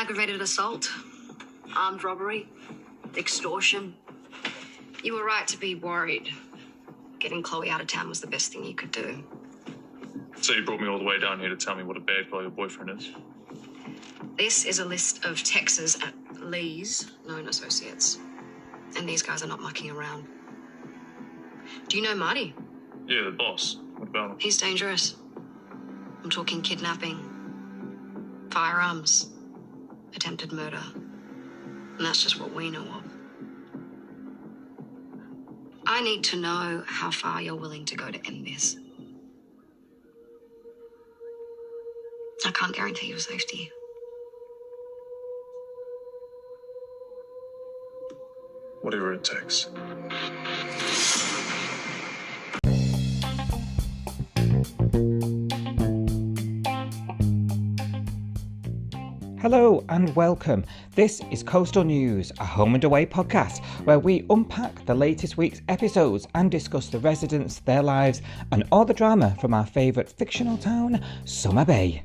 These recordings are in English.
Aggravated assault, armed robbery, extortion. You were right to be worried. Getting Chloe out of town was the best thing you could do. So you brought me all the way down here to tell me what a bad guy your boyfriend is? This is a list of Texas at Lee's known associates. And these guys are not mucking around. Do you know Marty? Yeah, the boss. What about him? He's dangerous. I'm talking kidnapping, firearms, attempted murder. And that's just what we know of. I need to know how far you're willing to go to end this. I can't guarantee your safety. Whatever it takes. Hello and welcome. This is Coastal News, a home and away podcast where we unpack the latest week's episodes and discuss the residents, their lives, and all the drama from our favourite fictional town, Summer Bay.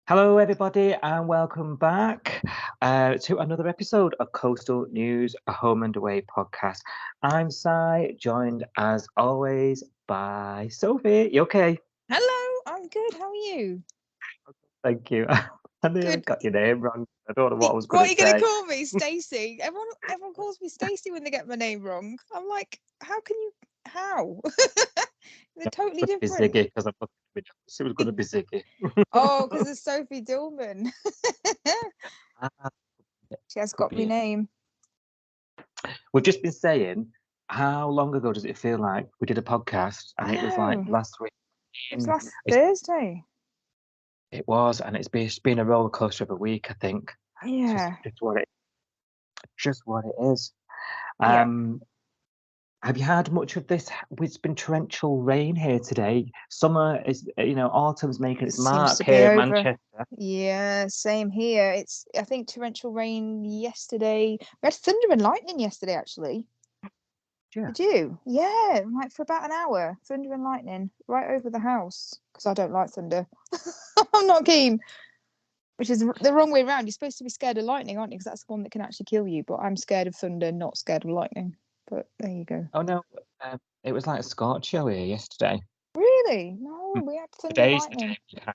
Hello everybody and welcome back to another episode of Coastal News, a home and away podcast. I'm Si, joined as always by Sophie. You okay? Hello, I'm good. How are you? Thank you. I nearly Good. got your name wrong. I don't know what I was going What are to you say. going to call me? Stacey. Everyone calls me Stacey when they get my name wrong. I'm like, how can you? How? They're totally It was different. Ziggy, because I thought it was going to be Ziggy. Oh, because it's Sophie Dillman. Ah, She has could got be my it. name. We've just been saying, how long ago does it feel like we did a podcast? And it was like Oh. last week. It was last It's- Thursday. It was, and it's been a roller coaster of a week, I think. It's Yeah. just what it is. Yeah. Have you had much of this? It's been torrential rain here today. Summer is, autumn's making its Seems mark to be here in over. Manchester. Yeah, same here. I think torrential rain yesterday. We had thunder and lightning yesterday, actually. Yeah. Did you? Yeah, like for about an hour. Thunder and lightning right over the house. Because I don't like thunder. I'm not keen. Which is the wrong way around. You're supposed to be scared of lightning, aren't you? Because that's the one that can actually kill you. But I'm scared of thunder, not scared of lightning. But there you go. Oh no, it was like a scorcho here yesterday. Really? No, we had thunder and Today's the lightning. day you had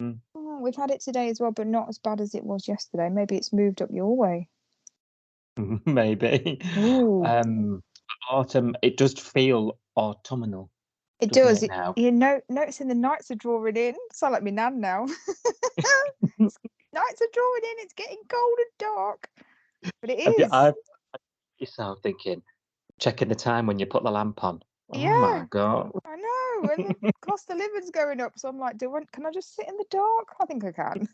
it. Oh, we've had it today as well, but not as bad as it was yesterday. Maybe it's moved up your way. Maybe. Ooh. Autumn. It does feel autumnal. It doesn't does. it now? You know, noticing the nights are drawing in. Sound like my nan now. Nights are drawing in. It's getting cold and dark. But it is. I've yourself thinking, checking the time when you put the lamp on. Oh Yeah. my god. I know. And the cost of living's going up. So I'm like, can I just sit in the dark? I think I can.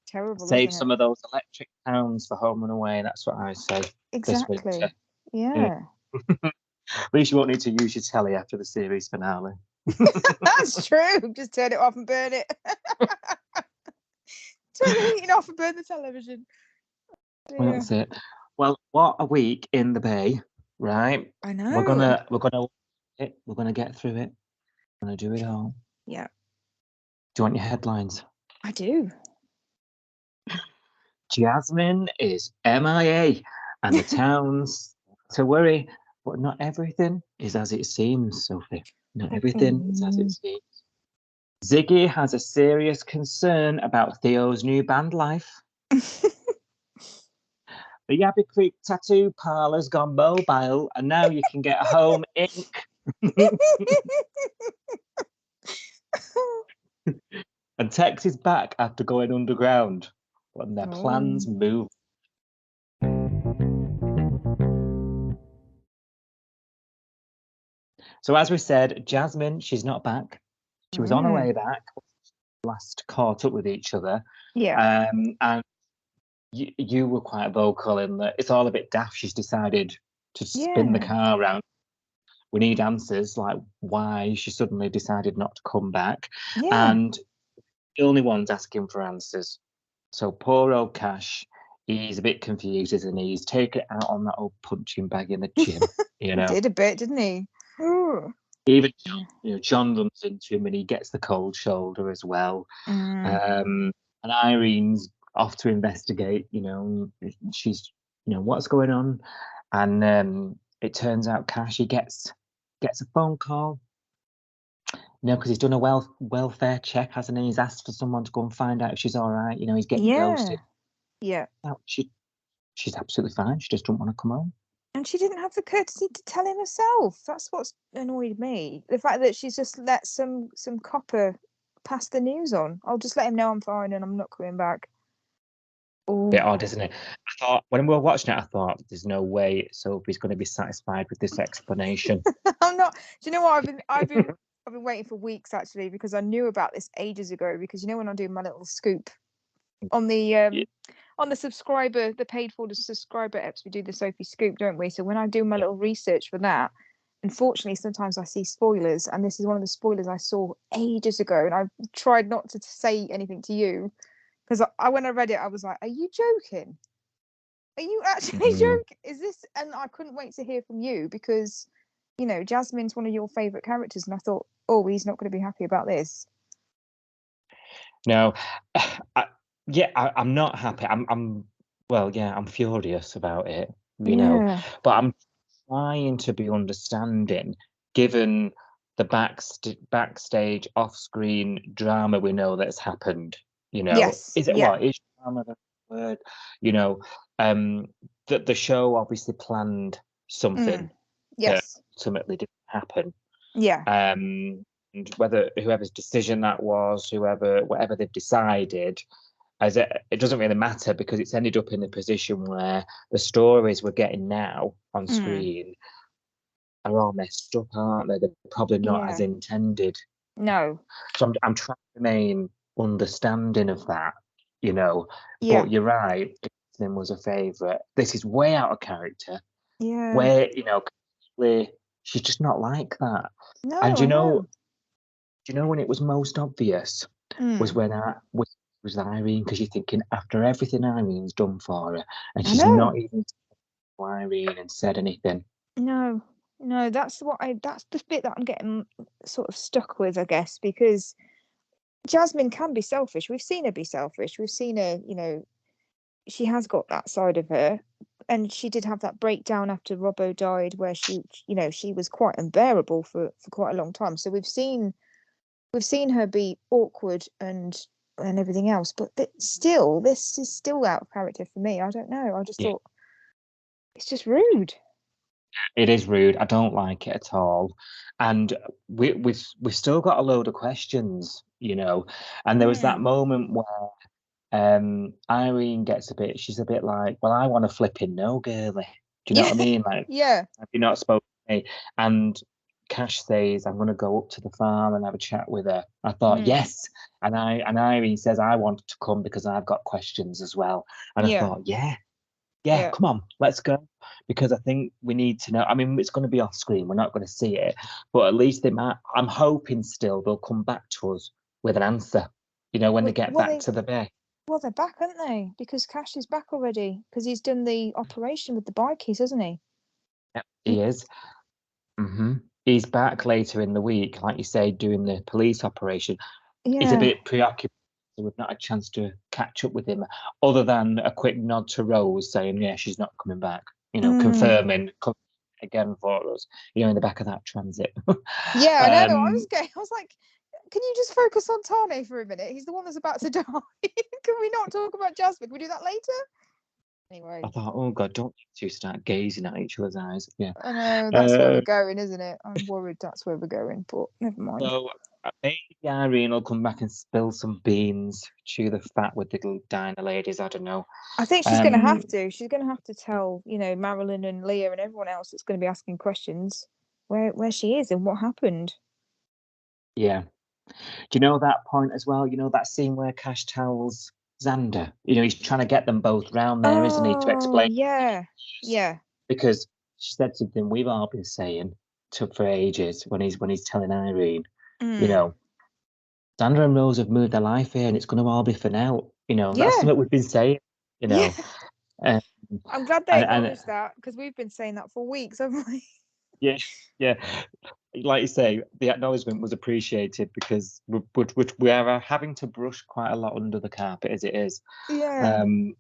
Terrible. Save isn't some it? of those electric pounds for home and away. That's what I say. Exactly. winter. Yeah. At least you won't need to use your telly after the series finale. That's true. Just turn it off and burn it. Turn the heating off and burn the television. Well, Yeah. that's it. Well, what a week in the Bay, right? I know. We're gonna get through it. We're gonna do it all. Yeah, Do you want your headlines? I do. Jasmine is MIA, and the town's to worry, but not everything is as it seems, Sophie. Not everything is as it seems. Ziggy has a serious concern about Theo's new band life. The Yabby Creek Tattoo Parlour's gone mobile, and now you can get home ink. And Tex is back after going underground, when their plans move. So as we said, Jasmine, she's not back. She was on her way back. Last caught up with each other. Yeah. And you were quite vocal in that it's all a bit daft. She's decided to spin the Yeah. car around. We need answers, like why she suddenly decided not to come back. Yeah. And the only one's asking for answers. So poor old Cash, he's a bit confused, isn't he? He's taken it out on that old punching bag in the gym, you know. He did a bit, didn't he? Ooh. Even John runs into him and he gets the cold shoulder as well. Mm. And Irene's off to investigate. She's what's going on, and it turns out Cash he gets a phone call. Because he's done a welfare check, hasn't he? He's asked for someone to go and find out if she's all right. He's getting ghosted. Yeah. No, she's absolutely fine. She just doesn't want to come home. And she didn't have the courtesy to tell him herself. That's what's annoyed me. The fact that she's just let some copper pass the news on. I'll just let him know I'm fine and I'm not coming back. Bit odd, isn't it? I thought when we were watching it, I thought there's no way Sophie's going to be satisfied with this explanation. I'm not. Do you know what I've been waiting for weeks actually, because I knew about this ages ago. Because when I do my little scoop on the on the paid for the subscriber apps, we do the Sophie Scoop, don't we? So when I do my little research for that, unfortunately sometimes I see spoilers, and this is one of the spoilers I saw ages ago, and I tried not to say anything to you, because when I read it I was like, are you joking? Are you actually joking? Is this? And I couldn't wait to hear from you, because Jasmine's one of your favorite characters, and I thought, oh, he's not going to be happy about this. No, I'm not happy. I'm furious about it, but I'm trying to be understanding, given the backstage off-screen drama we know that's happened. Yes. Is it what is drama the word? That the show obviously planned something that ultimately didn't happen. Yeah. And whether whoever's decision that was, whatever they've decided, it doesn't really matter, because it's ended up in a position where the stories we're getting now on screen are all messed up, aren't they? They're probably not as intended. No. So I'm trying to remain understanding of that, But you're right. Jasmine was a favourite. This is way out of character. Yeah. Where she's just not like that. No. And do you know when it was most obvious was when was Irene, because you're thinking, after everything Irene's done for her, and she's not even to Irene and said anything. No, that's the bit that I'm getting sort of stuck with, I guess, because Jasmine can be selfish. We've seen her be selfish. We've seen her, she has got that side of her, and she did have that breakdown after Robbo died, where she was quite unbearable for quite a long time. So we've seen her be awkward and everything else, but this is still out of character for me. I don't know. I just thought it's just rude. It is rude. I don't like it at all. And we've still got a load of questions, And there was that moment where Irene gets she's a bit like, well, I want to flipping know, girly. Do you know what I mean? Like, have you not spoken to me? And Cash says, I'm going to go up to the farm and have a chat with her. I thought, yes. And Irene says, I want to come because I've got questions as well. And I thought, come on, let's go. Because I think we need to know. I mean, it's going to be off screen. We're not going to see it. But at least they might. I'm hoping still they'll come back to us with an answer, when they get back to the bay. Well, they're back, aren't they? Because Cash is back already. Because he's done the operation with the bikies, hasn't he? Yep, he is. He's back later in the week, like you say, doing the police operation. He's a bit preoccupied, so we've not had a chance to catch up with him, other than a quick nod to Rose saying, she's not coming back, confirming again for us, in the back of that transit. I know. I was like, can you just focus on Tane for a minute? He's the one that's about to die. Can we not talk about Jasmine? Can we do that later? Anyway. I thought, oh God, don't you start gazing at each other's eyes. Yeah. I know, that's where we're going, isn't it? I'm worried that's where we're going, but never mind. So maybe Irene will come back and spill some beans, chew the fat with little diner ladies. I don't know. I think she's going to have to. She's going to have to tell, Marilyn and Leah and everyone else that's going to be asking questions where she is and what happened. Yeah. Do you know that point as well? That scene where Cash tells Xander, he's trying to get them both round there, isn't he, to explain? Yeah. Because she said something we've all been saying for ages when he's telling Irene, Xander and Rose have moved their life here, and it's going to all be for now. That's something we've been saying. I'm glad they acknowledged that, because we've been saying that for weeks, haven't we? Yeah. like you say, the acknowledgement was appreciated because we are having to brush quite a lot under the carpet as it is. Yeah. He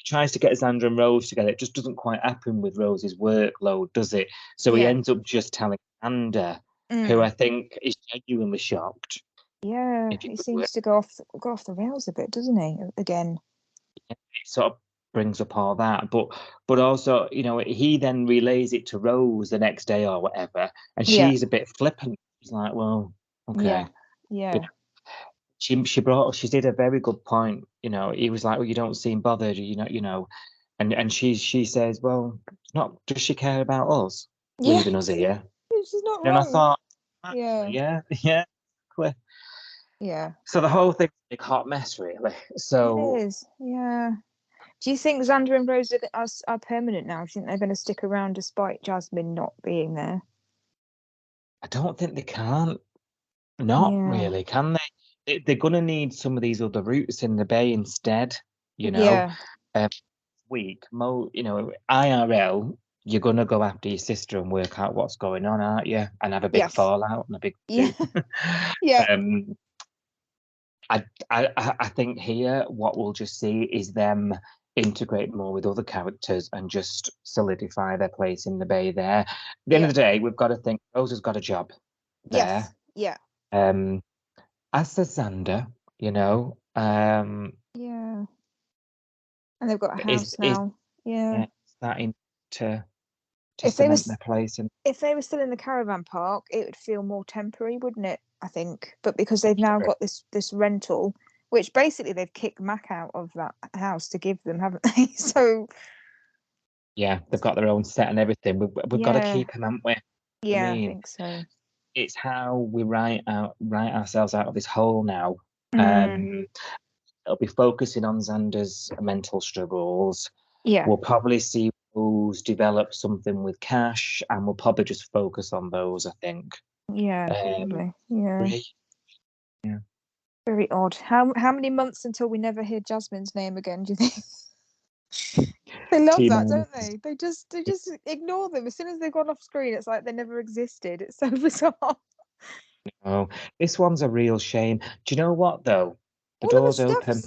tries to get Xander and Rose together. It just doesn't quite happen with Rose's workload, does it? So he Yeah. ends up just telling Xander, who I think is genuinely shocked. Yeah, if you he could seems to go off the rails a bit, doesn't he? Again. It sort of brings up all that, but also, you know, he then relays it to Rose the next day or whatever, and Yeah. she's a bit flippant. She's like, well, okay. Yeah. She did a very good point. You know, he was like, well, you don't seem bothered, you know, and she says, well, not does she care about us leaving us here? She's not And I wrong. thought, Yeah. exactly. Yeah. So the whole thing's a big hot mess, really. So It is. Yeah. Do you think Xander and Rose are permanent now? Do you think they're going to stick around despite Jasmine not being there? I don't think they can. Not really, can they? They're going to need some of these other routes in the bay instead. You know, week, you know, IRL. You're going to go after your sister and work out what's going on, aren't you? And have a big fallout and a big yeah. I think here what we'll just see is them integrate more with other characters and just solidify their place in the bay there. At the end of the day, we've got to think Rose has got a job there. Yes. Yeah. As for Xander, you know. Yeah. And they've got a house now. Yeah. Starting to if they were their place. If they were still in the caravan park, it would feel more temporary, wouldn't it? I think. But because they've now got this rental, which basically they've kicked Mac out of that house to give them, haven't they? So yeah, they've got their own set and everything. We've got to keep them, haven't we? Yeah, I think so. It's how we write ourselves out of this hole now. It'll be focusing on Xander's mental struggles. Yeah. We'll probably see Rose develop something with Cash, and we'll probably just focus on those, I think. Yeah, probably. Yeah. Yeah. Very odd. How many months until we never hear Jasmine's name again, do you think? They love that, don't they? They just ignore them. As soon as they've gone off screen, it's like they never existed. It's so bizarre. No, this one's a real shame. Do you know what though? The all door's of her open.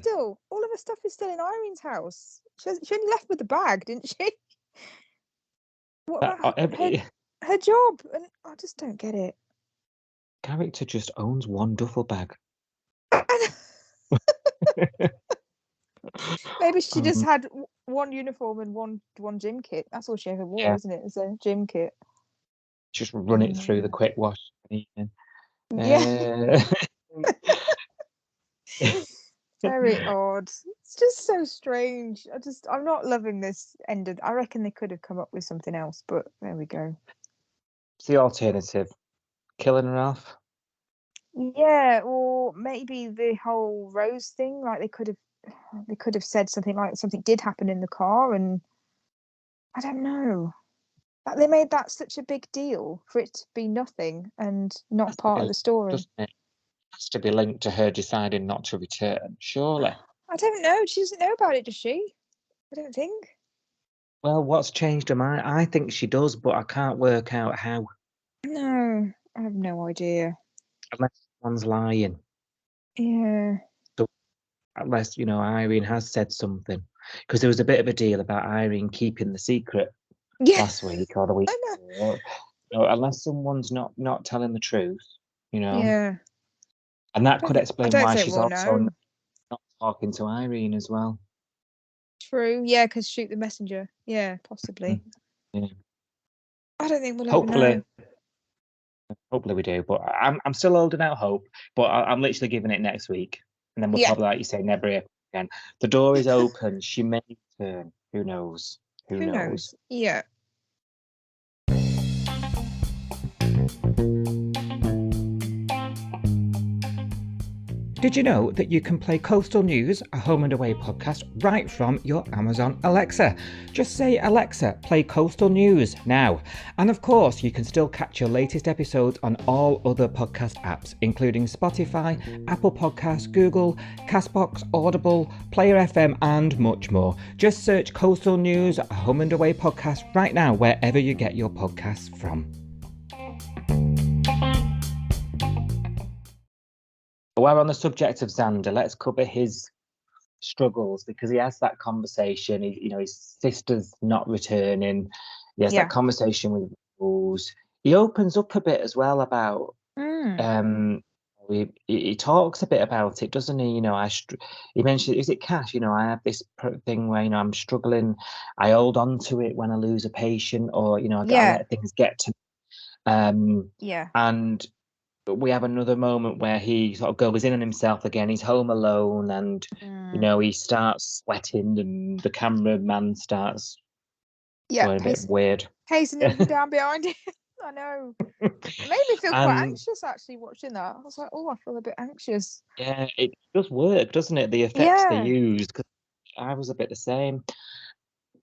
All of her stuff is still in Irene's house. She only left with the bag, didn't she? What about her job? And I just don't get it. Character just owns one duffel bag. Maybe she just had one uniform and one gym kit. That's all she ever wore, isn't it? It's a gym kit. Just run it through the quick wash evening. Yeah. Very odd. It's just so strange. I'm not loving this ended. I reckon they could have come up with something else, but there we go. It's the alternative. Killing her off. Yeah, or maybe the whole Rose thing. Like they could have said something like something did happen in the car, and I don't know. Like they made that such a big deal for it to be nothing and not part of the story. It has to be linked to her deciding not to return, surely. I don't know. She doesn't know about it, does she? I don't think. Well, what's changed her mind? I think she does, but I can't work out how. No, I have no idea. Unless someone's lying. Yeah. So, unless, Irene has said something. Because there was a bit of a deal about Irene keeping the secret last week or the week before. Unless someone's not telling the truth, Yeah. And that could explain why she's also not talking to Irene as well. True. Yeah, because shoot the messenger. Yeah, possibly. Yeah. I don't think we'll ever know. Hopefully we do, but I'm still holding out hope. But I'm literally giving it next week, and then we'll probably, like you say, never hear again. The door is open. She may turn. Who knows? Who knows? Yeah. Did you know that you can play Coastal News, a home and away podcast, right from your Amazon Alexa? Just say, Alexa, play Coastal News now. And of course, you can still catch your latest episodes on all other podcast apps, including Spotify, Apple Podcasts, Google, Castbox, Audible, Player FM, and much more. Just search Coastal News, a home and away podcast right now, wherever you get your podcasts from. while on the subject of Xander, let's cover his struggles, because he has that conversation. His sister's not returning. He has Yeah. that conversation with Rose. He opens up a bit as well about he talks a bit about it, doesn't he? He mentioned, is it Cash? I have this thing where I'm struggling. I hold on to it when I lose a patient, or I let things get to me. Yeah. And we have another moment where he sort of goes in on himself again. He's home alone, and he starts sweating, and the cameraman starts going a bit weird. Hastening down behind him. I know. It made me feel quite anxious actually watching that. I was like, oh, I feel a bit anxious. Yeah, it does work, doesn't it? The effects they use, because I was a bit the same.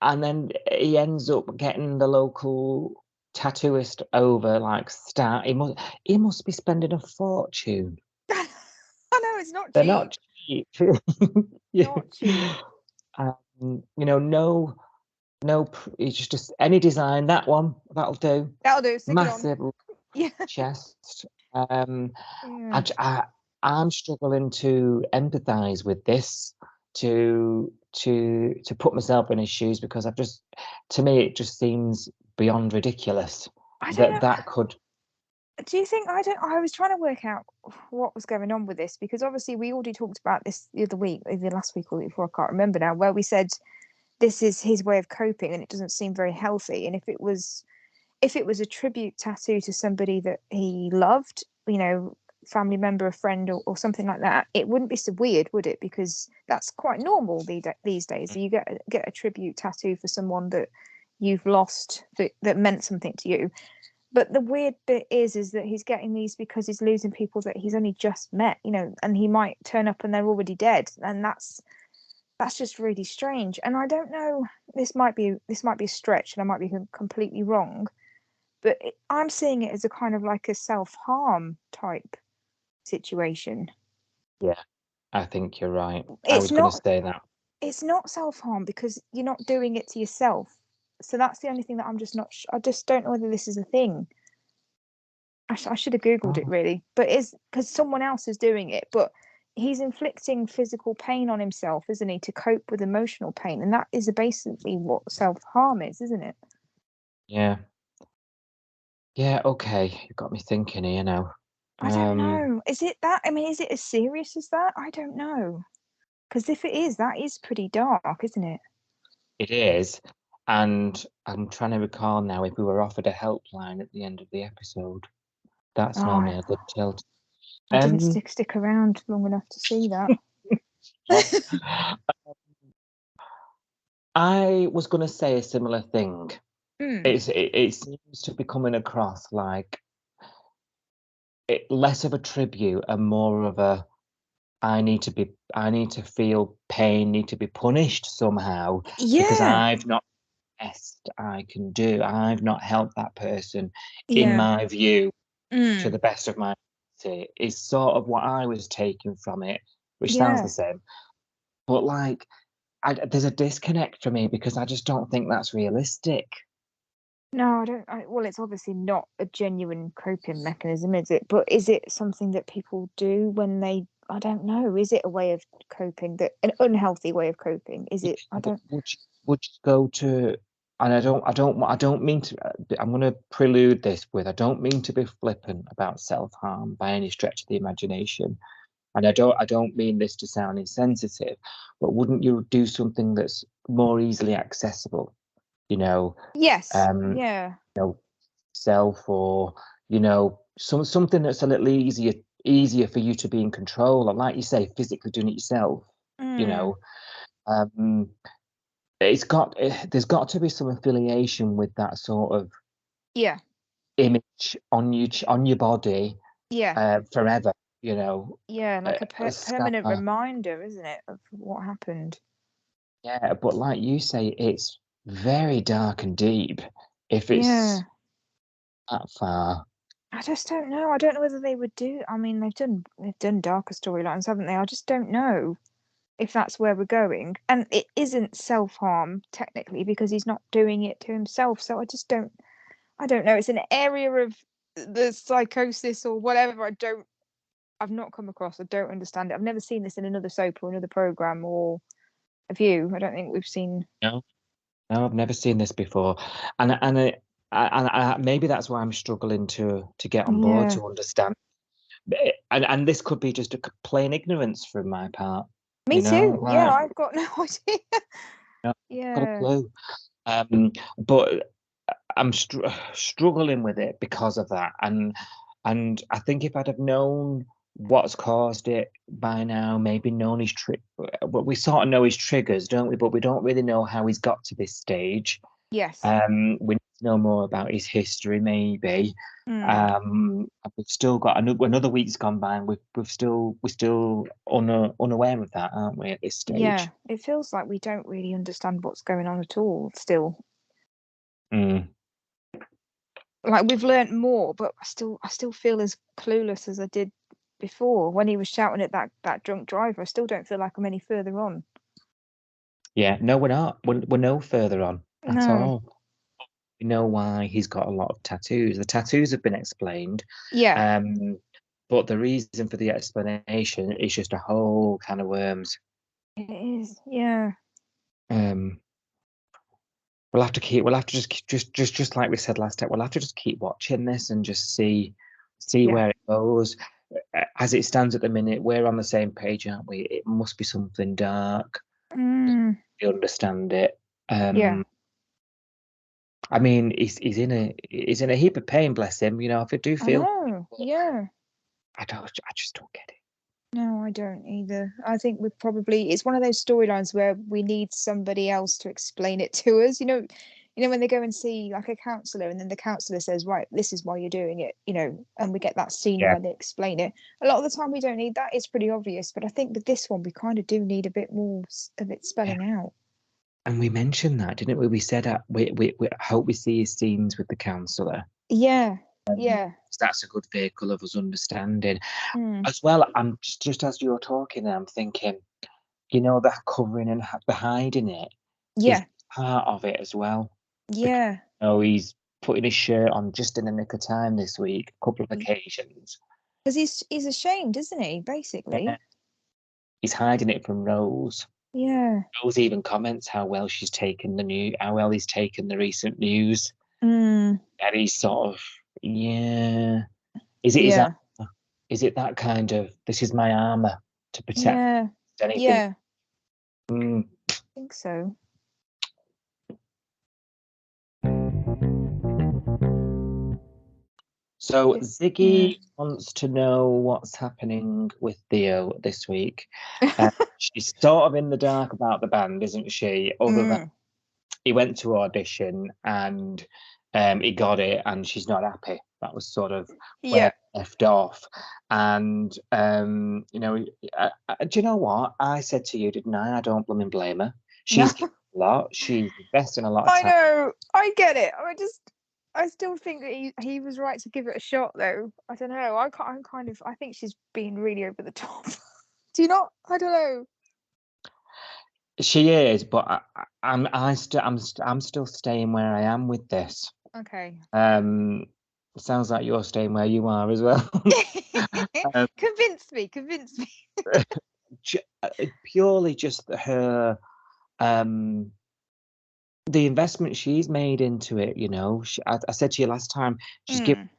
And then he ends up getting the local tattooist over, like, he must be spending a fortune. I know, it's not cheap. They're not cheap. Not cheap. No, it's just any design. That'll do. That'll do. Stick Massive it on. chest. I'm struggling to empathise with this, to put myself in his shoes, because to me it just seems beyond ridiculous that could. Do you think I was trying to work out what was going on with this, because obviously we already talked about this the other week, either last week or the week before, I can't remember now, where we said this is his way of coping and it doesn't seem very healthy. And if it was a tribute tattoo to somebody that he loved, family member, a friend, or something like that, it wouldn't be so weird, would it? Because that's quite normal these days. You get a tribute tattoo for someone that you've lost, that meant something to you. But the weird bit is that he's getting these because he's losing people that he's only just met, and he might turn up and they're already dead, and that's just really strange. And I don't know, this might be a stretch, and I might be completely wrong, but I'm seeing it as a kind of like a self-harm type situation. Yeah, I think you're right. I was going to say that. It's not self-harm because you're not doing it to yourself. So that's the only thing that I'm just not. I just don't know whether this is a thing. I should have Googled it really, but it's because someone else is doing it. But he's inflicting physical pain on himself, isn't he, to cope with emotional pain, and that is basically what self-harm is, isn't it? Yeah. Yeah. Okay, you got me thinking here now. I don't know. Is it that? I mean, is it as serious as that? I don't know. Because if it is, that is pretty dark, isn't it? It is. And I'm trying to recall now if we were offered a helpline at the end of the episode. That's normally a good tilt. I didn't stick around long enough to see that. I was going to say a similar thing. It seems to be coming across like less of a tribute and more of a I need to feel pain, need to be punished somehow because I've not best I can do. I've not helped that person in my view to the best of my ability, is sort of what I was taking from it, which sounds the same. But like, there's a disconnect for me because I just don't think that's realistic. No, I don't. Well, it's obviously not a genuine coping mechanism, is it? But is it something that people do when they? I don't know. Is it a way of coping, an unhealthy way of coping? Is it? I don't. Would you go to? And I don't mean to. I'm going to prelude this with I don't mean to be flippant about self-harm by any stretch of the imagination, and I don't mean this to sound insensitive, but wouldn't you do something that's more easily accessible? Yes. Self, or something that's a little easier for you to be in control, or like you say, physically doing it yourself. There's got to be some affiliation with that sort of image on your body forever, like a permanent reminder, isn't it, of what happened? But like you say, it's very dark and deep if it's that far. I just don't know. I don't know whether they would do. I mean, they've done darker storylines, haven't they? I just don't know if that's where we're going. And it isn't self-harm technically because he's not doing it to himself. So I don't know. It's an area of the psychosis or whatever. I've not come across. I don't understand it. I've never seen this in another soap or another program or a View. I don't think we've seen. No, no, I've never seen this before, and maybe that's why I'm struggling to get on board Yeah. to understand. And this could be just a plain ignorance from my part. Me You know, too. Yeah, like, I've got no idea. got a Yeah. clue. But I'm struggling with it because of that, and I think if I'd have known what's caused it by now, maybe known his trick, but we sort of know his triggers, don't we? But we don't really know how he's got to this stage. Yes. We need to know more about his history, maybe. Mm. We've still got another week's gone by, and we're still unaware of that, aren't we, at this stage? Yeah. It feels like we don't really understand what's going on at all still. Mm. Like we've learnt more, but I still feel as clueless as I did before when he was shouting at that drunk driver. I still don't feel like I'm any further on. Yeah, no, we're not. We're no further on at No. all. We know why he's got a lot of tattoos. The tattoos have been explained. Yeah. But the reason for the explanation is just a whole can of worms. It is. Yeah. We'll have to just like we said last time, we'll have to just keep watching this and just see Yeah. where it goes. As it stands at the minute, we're on the same page, aren't we? It must be something dark. Mm. You understand it. Yeah. I mean, he's in a heap of pain, bless him. You know, if I do I feel, know. Yeah. I just don't get it. No, I don't either. I think it's one of those storylines where we need somebody else to explain it to us. You know when they go and see like a counsellor and then the counsellor says, right, this is why you're doing it, and we get that scene Yeah. where they explain it. A lot of the time we don't need that. It's pretty obvious. But I think with this one, we kind of do need a bit more of it spelling out. And we mentioned that, didn't we? We said we hope we see his scenes with the counsellor. Yeah. Yeah. That's a good vehicle of us understanding. Mm. As well, I'm just as you're talking, I'm thinking, that covering and the hiding it is Yeah. part of it as well. Yeah. He's putting his shirt on just in the nick of time this week, a couple of occasions. Because he's ashamed, isn't he? Basically. Yeah. He's hiding it from Rose. Yeah. Rose even comments how well he's taken the recent news. Mm. And he's sort of, yeah. Is it Yeah. is it that kind of, this is my armor to protect Yeah. anything? Yeah. Mm. I think so. So Ziggy wants to know what's happening with Theo this week. She's sort of in the dark about the band, isn't she? Other than he went to audition and he got it, and she's not happy. That was sort of where it left off. And do you know what I said to you? Didn't I? I don't blame her. She's a lot. She's investing a lot of time. I know. I get it. I still think that he was right to give it a shot, though. I don't know. I think she's being really over the top. Do you not? I don't know. She is, but I'm still staying where I am with this. Okay. Sounds like you're staying where you are as well. Convince me. Purely just her, the investment she's made into it. I said to you last time, she's given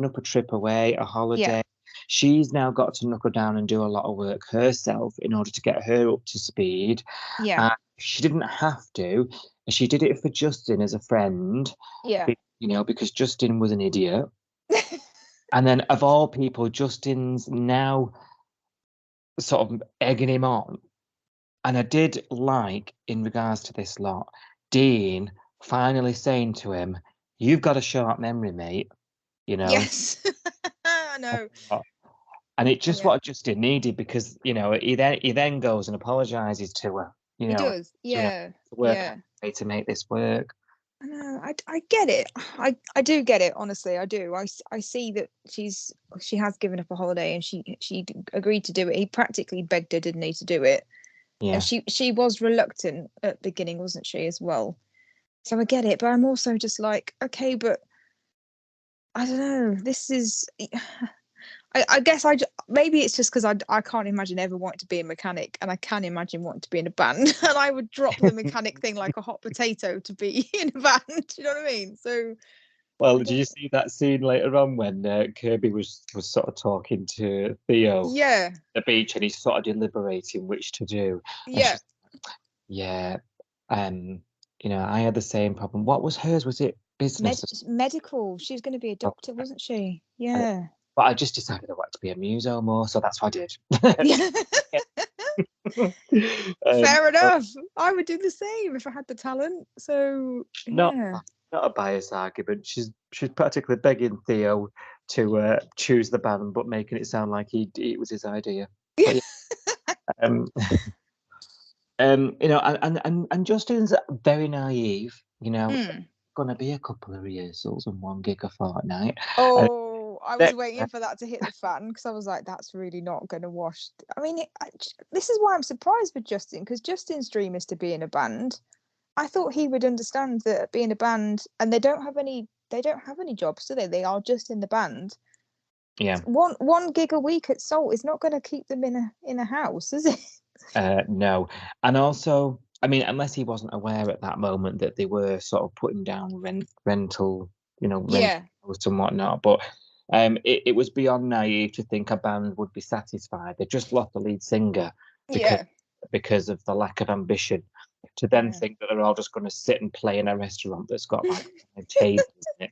up a trip away, a holiday. Yeah. She's now got to knuckle down and do a lot of work herself in order to get her up to speed. Yeah. She didn't have to. She did it for Justin as a friend. Yeah. Because Justin was an idiot. And then, of all people, Justin's now sort of egging him on. And I did like, in regards to this lot, Dean finally saying to him, "You've got a sharp memory, mate." Yes. I know. And it's just what Justin needed, because he then goes and apologizes to her. He does. Yeah. To make this work. I know. I get it. I do get it. Honestly, I do. I see that she has given up a holiday and she agreed to do it. He practically begged her, didn't he, to do it? Yeah. And she was reluctant at the beginning, wasn't she, as well? So I get it, but I'm also just like, okay, but I don't know. This is. I guess maybe it's just because I can't imagine ever wanting to be a mechanic, and I can imagine wanting to be in a band, and I would drop the mechanic thing like a hot potato to be in a band. Do you know what I mean? So Well, did you see that scene later on when Kirby was sort of talking to Theo yeah, at the beach, and he's sort of deliberating which to do? And yeah, she's, yeah, you know, I had the same problem. What was hers? Was it business? medical. She was going to be a doctor, wasn't she? Yeah. But I just decided I wanted to be a muso more, so that's what I did. Fair enough. I would do the same if I had the talent. So yeah. Not a bias argument. She's practically begging Theo to choose the band, but making it sound like it was his idea. But, you know, and Justin's very naive. You know, gonna be a couple of rehearsals and 1 gig a fortnight. Oh, I was waiting for that to hit the fan because I was like, that's really not going to wash. I mean, this is why I'm surprised with Justin, because Justin's dream is to be in a band. I thought he would understand that being a band, and they don't have any jobs, do they? They are just in the band. Yeah. One gig a week at Salt is not going to keep them in a house, is it? No, and also, I mean, unless he wasn't aware at that moment that they were sort of putting down rental, you know, Yeah. and whatnot. But it was beyond naive to think a band would be satisfied. They just lost the lead singer because of the lack of ambition. To then think that they're all just going to sit and play in a restaurant that's got like tables in it,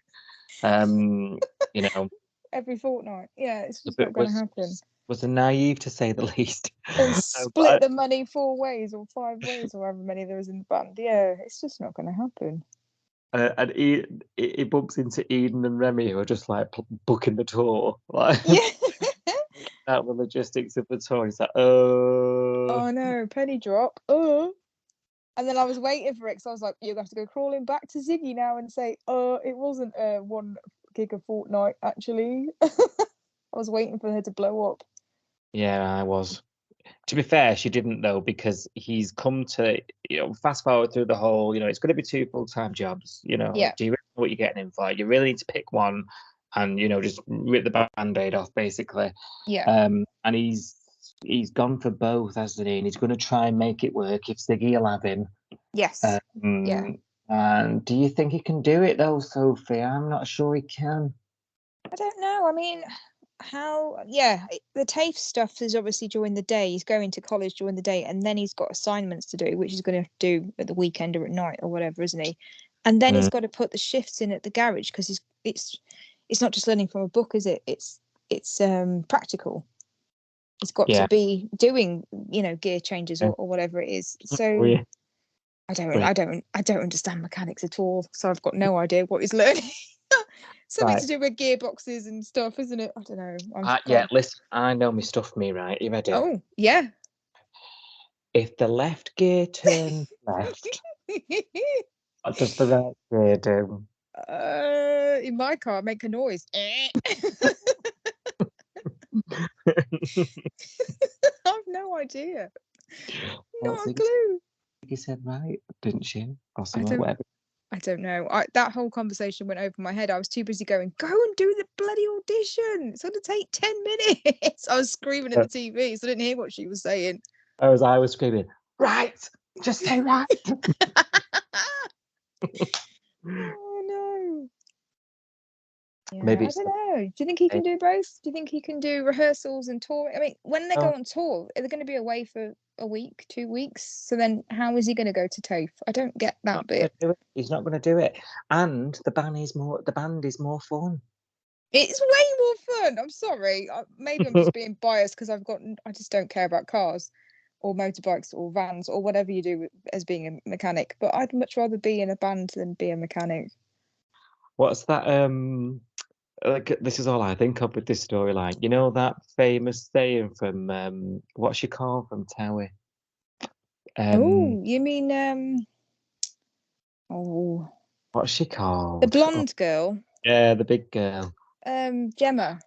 you know, every fortnight. Yeah, it's just not going to happen. Was a naive to say the least. And split the money 4 ways or 5 ways or however many there is in the band. Yeah, it's just not going to happen. And he bumps into Eden and Remy, who are just like booking the tour. Like, out the logistics of the tour. He's like, oh no, penny drop. And then I was waiting for it, because I was like, you're going to have to go crawling back to Ziggy now and say, it wasn't 1 gig a fortnight, actually. I was waiting for her to blow up. Yeah, I was. To be fair, she didn't, though, because he's come to, you know, fast forward through the whole, you know, it's going to be 2 full-time jobs, you know. Yeah. Do you really know what you're getting in for? You really need to pick one and, you know, just rip the Band-Aid off, basically. Yeah. And he's gone for both, hasn't he? And he's going to try and make it work if Ziggy will have him. Yes. Yeah. And do you think he can do it, though, Sophie? I'm not sure he can. I don't know. I mean, the TAFE stuff is obviously during the day. He's going to college during the day, and then he's got assignments to do, which he's going to do at the weekend or at night or whatever, isn't he? And then he's got to put the shifts in at the garage, because it's not just learning from a book, is it? It's practical. He's got to be doing, you know, gear changes or whatever it is. So I don't understand mechanics at all. So I've got no idea what he's learning. Something to do with gearboxes and stuff, isn't it? I don't know. Listen, I know my stuff, me, right? You ready? Oh, yeah. If the left gear turns left, what does the right gear do? In my car, make a noise. I've no idea. Not a clue. You said right, didn't she? Or whatever. I don't know. That whole conversation went over my head. I was too busy going, go and do the bloody audition. It's going to take 10 minutes. I was screaming at the TV, so I didn't hear what she was saying. I was screaming, right, just say right. Oh, no. Yeah, Maybe I don't know. Do you think he can do both? Do you think he can do rehearsals and tour? I mean, when they go on tour, are they going to be away for a week, 2 weeks? So then how is he going to go to TAFE? I don't get that bit. He's not going to do it. And the band is more fun. It's way more fun. I'm sorry. Maybe I'm just being biased because I just don't care about cars or motorbikes or vans or whatever you do as being a mechanic. But I'd much rather be in a band than be a mechanic. What's that? Like, this is all I think of with this storyline. You know that famous saying from what's she called from Towie? Oh, you mean what's she called? The blonde girl. Yeah, the big girl. Gemma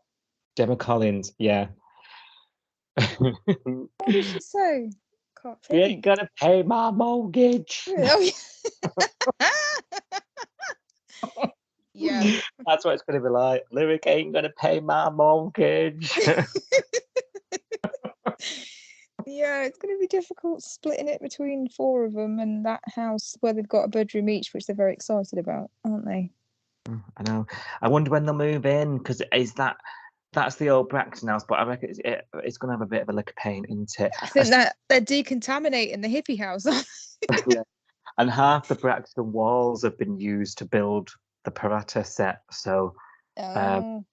Collins. Yeah. What did she say? Can't think. You ain't gonna pay my mortgage. Oh, yeah. Yeah. That's what it's going to be like. Lyric ain't going to pay my mortgage. Yeah, it's going to be difficult splitting it between 4 of them and that house where they've got a bedroom each, which they're very excited about, aren't they? I know. I wonder when they'll move in, because that's the old Braxton house, but I reckon it's going to have a bit of a lick of paint, isn't it? I think that they're decontaminating the hippie house. Yeah. And half the Braxton walls have been used to build the Parata set. So, Oh,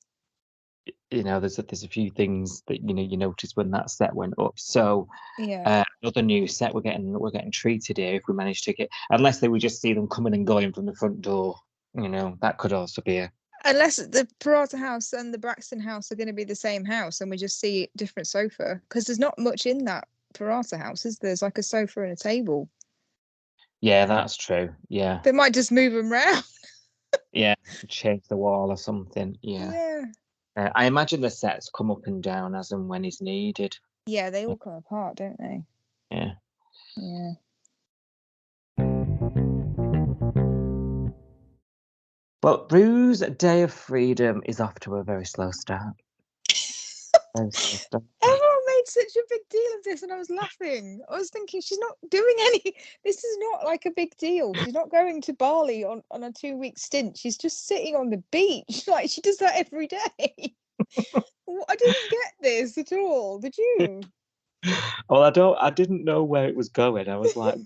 there's a few things that you notice when that set went up. So, yeah. another new set we're getting treated here if we manage to get, unless they would just see them coming and going from the front door. That could also be a. Unless the Parata house and the Braxton house are going to be the same house and we just see different sofa, because there's not much in that Parata house, is there? There's like a sofa and a table. Yeah, that's true. Yeah. They might just move them round. Yeah, change the wall or something. Yeah. Yeah. I imagine the sets come up and down as and when is needed. Yeah, they all come apart, don't they? Yeah. Yeah. Well, Rue's Day of Freedom is off to a very slow start. Very slow start. Everyone made such a big deal of this, and I was laughing. I was thinking, she's not doing any. This is not like a big deal. She's not going to Bali on a 2-week stint. She's just sitting on the beach. Like, she does that every day. I didn't get this at all. Did you? Well, I didn't know where it was going. I was like,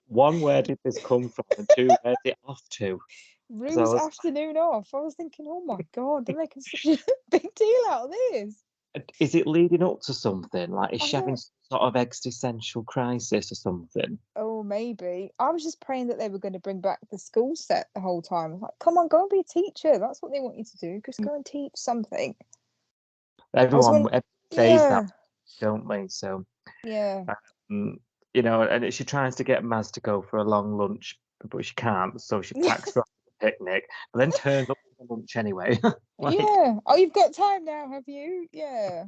one, where did this come from? And two, where's it off to? Rue's afternoon off. I was thinking, oh my God, they're making such a big deal out of this. Is it leading up to something? Like, is I she having don't- some sort of existential crisis or something? Oh, maybe. I was just praying that they were going to bring back the school set the whole time. I was like, come on, go and be a teacher. That's what they want you to do. Just go and teach something. Everyone says Yeah. that, don't they? So, Yeah. and she tries to get Maz to go for a long lunch, but she can't. So she packs her off to the picnic, but then turns up for lunch anyway. Yeah. Oh, you've got time now, have you? Yeah.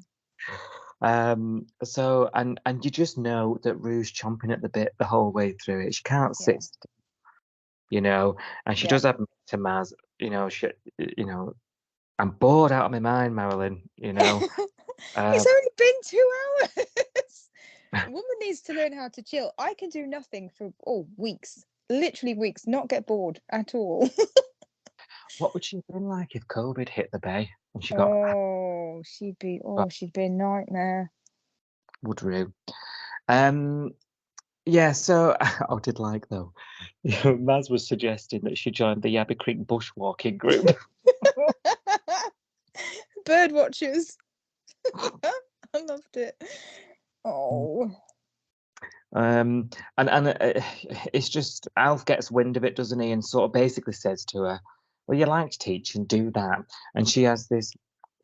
So and you just know that Rue's chomping at the bit the whole way through it. She can't sit still, and she does have to Maz, she, I'm bored out of my mind, Marilyn, It's only been 2 hours. A woman needs to learn how to chill. I can do nothing for weeks, literally weeks, not get bored at all. What would she have been like if COVID hit the bay and she got she'd be a nightmare. would Rue? Yeah, so I did like though. Maz was suggesting that she joined the Yabby Creek bushwalking group. Bird watchers. I loved it. Oh. And it's just Alf gets wind of it, doesn't he? And sort of basically says to her, "Well, you like to teach and do that." And she has this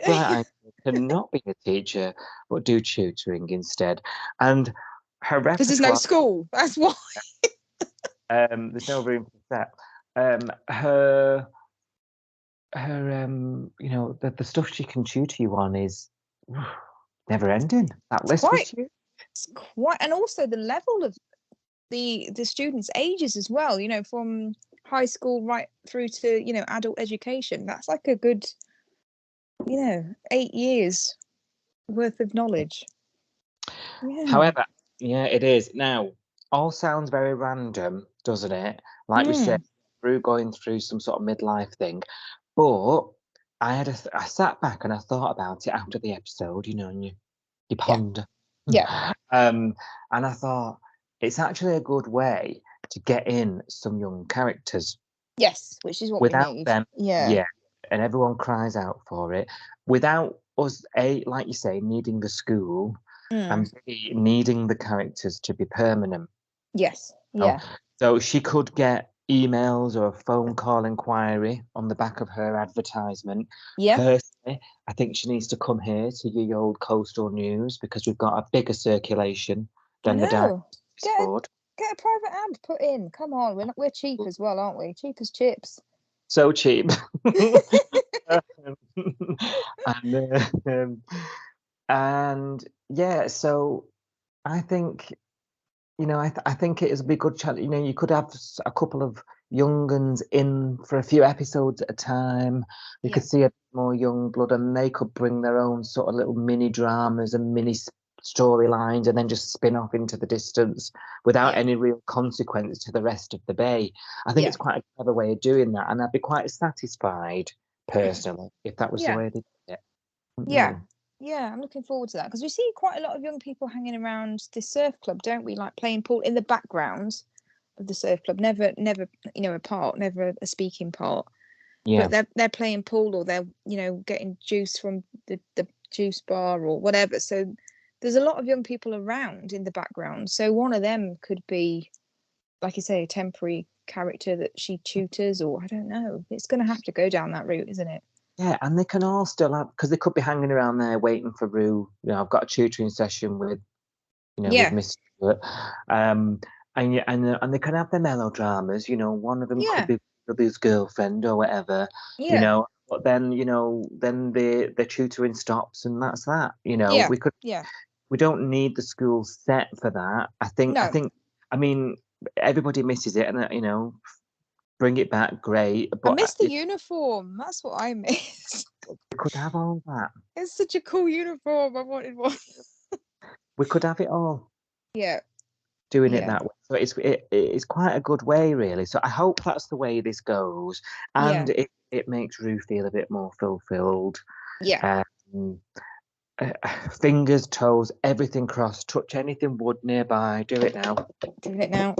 bright idea to not be a teacher, but do tutoring instead. And her repertoire, because there's no school. That's why. there's no room for that. Her the stuff she can tutor you on is never ending. That list was huge. It's quite, and also the level of the students' ages as well. From high school right through to adult education. That's like a good 8 years worth of knowledge. Yeah. However, yeah, it is. Now, all sounds very random, doesn't it? Like we said, Rue going through some sort of midlife thing. But I sat back and I thought about it after the episode, and you ponder. Yeah. And I thought it's actually a good way to get in some young characters. Yes, which is what without we need. them. Yeah. And everyone cries out for it. Without us, like you say, needing the school and B, needing the characters to be permanent. Yes. Yeah. So she could get emails or a phone call inquiry on the back of her advertisement. Yeah. Personally, I think she needs to come here to your old Coastal News because we've got a bigger circulation than the board. Get a private ad put in. Come on, we're cheap as well, aren't we? Cheap as chips. So cheap. And yeah, so I think I think it is a big good chance. You could have a couple of young uns in for a few episodes at a time. We Yeah. could see a bit more young blood, and they could bring their own sort of little mini dramas and mini storylines, and then just spin off into the distance without Yeah. any real consequence to the rest of the bay. I think Yeah. it's quite a clever way of doing that, and I'd be quite satisfied personally if that was the Yeah. way they did it. Yeah. Yeah, I'm looking forward to that because we see quite a lot of young people hanging around the surf club, don't we? Like playing pool in the background of the surf club, never, a part, never a speaking part. Yeah. But they're playing pool or they're getting juice from the juice bar or whatever. So there's a lot of young people around in the background. So one of them could be, like you say, a temporary character that she tutors, or I don't know. It's going to have to go down that route, isn't it? Yeah, and they can all still have, because they could be hanging around there waiting for Rue. I've got a tutoring session with, Yeah. with Miss Stewart. And they can have their melodramas. One of them Yeah. could be the other's girlfriend or whatever. Yeah. But then then the tutoring stops, and that's that. Yeah. We we don't need the school set for that. I mean, everybody misses it, and bring it back, great. I But miss the uniform. That's what I miss. we could have all that. It's such a cool uniform. I wanted one. We could have it all. Yeah. Doing it Yeah. that way. So it's quite a good way, really. So I hope that's the way this goes, and it makes Rue feel a bit more fulfilled. Yeah. Fingers, toes, everything crossed. Touch anything wood nearby. Do it now. Doing it now.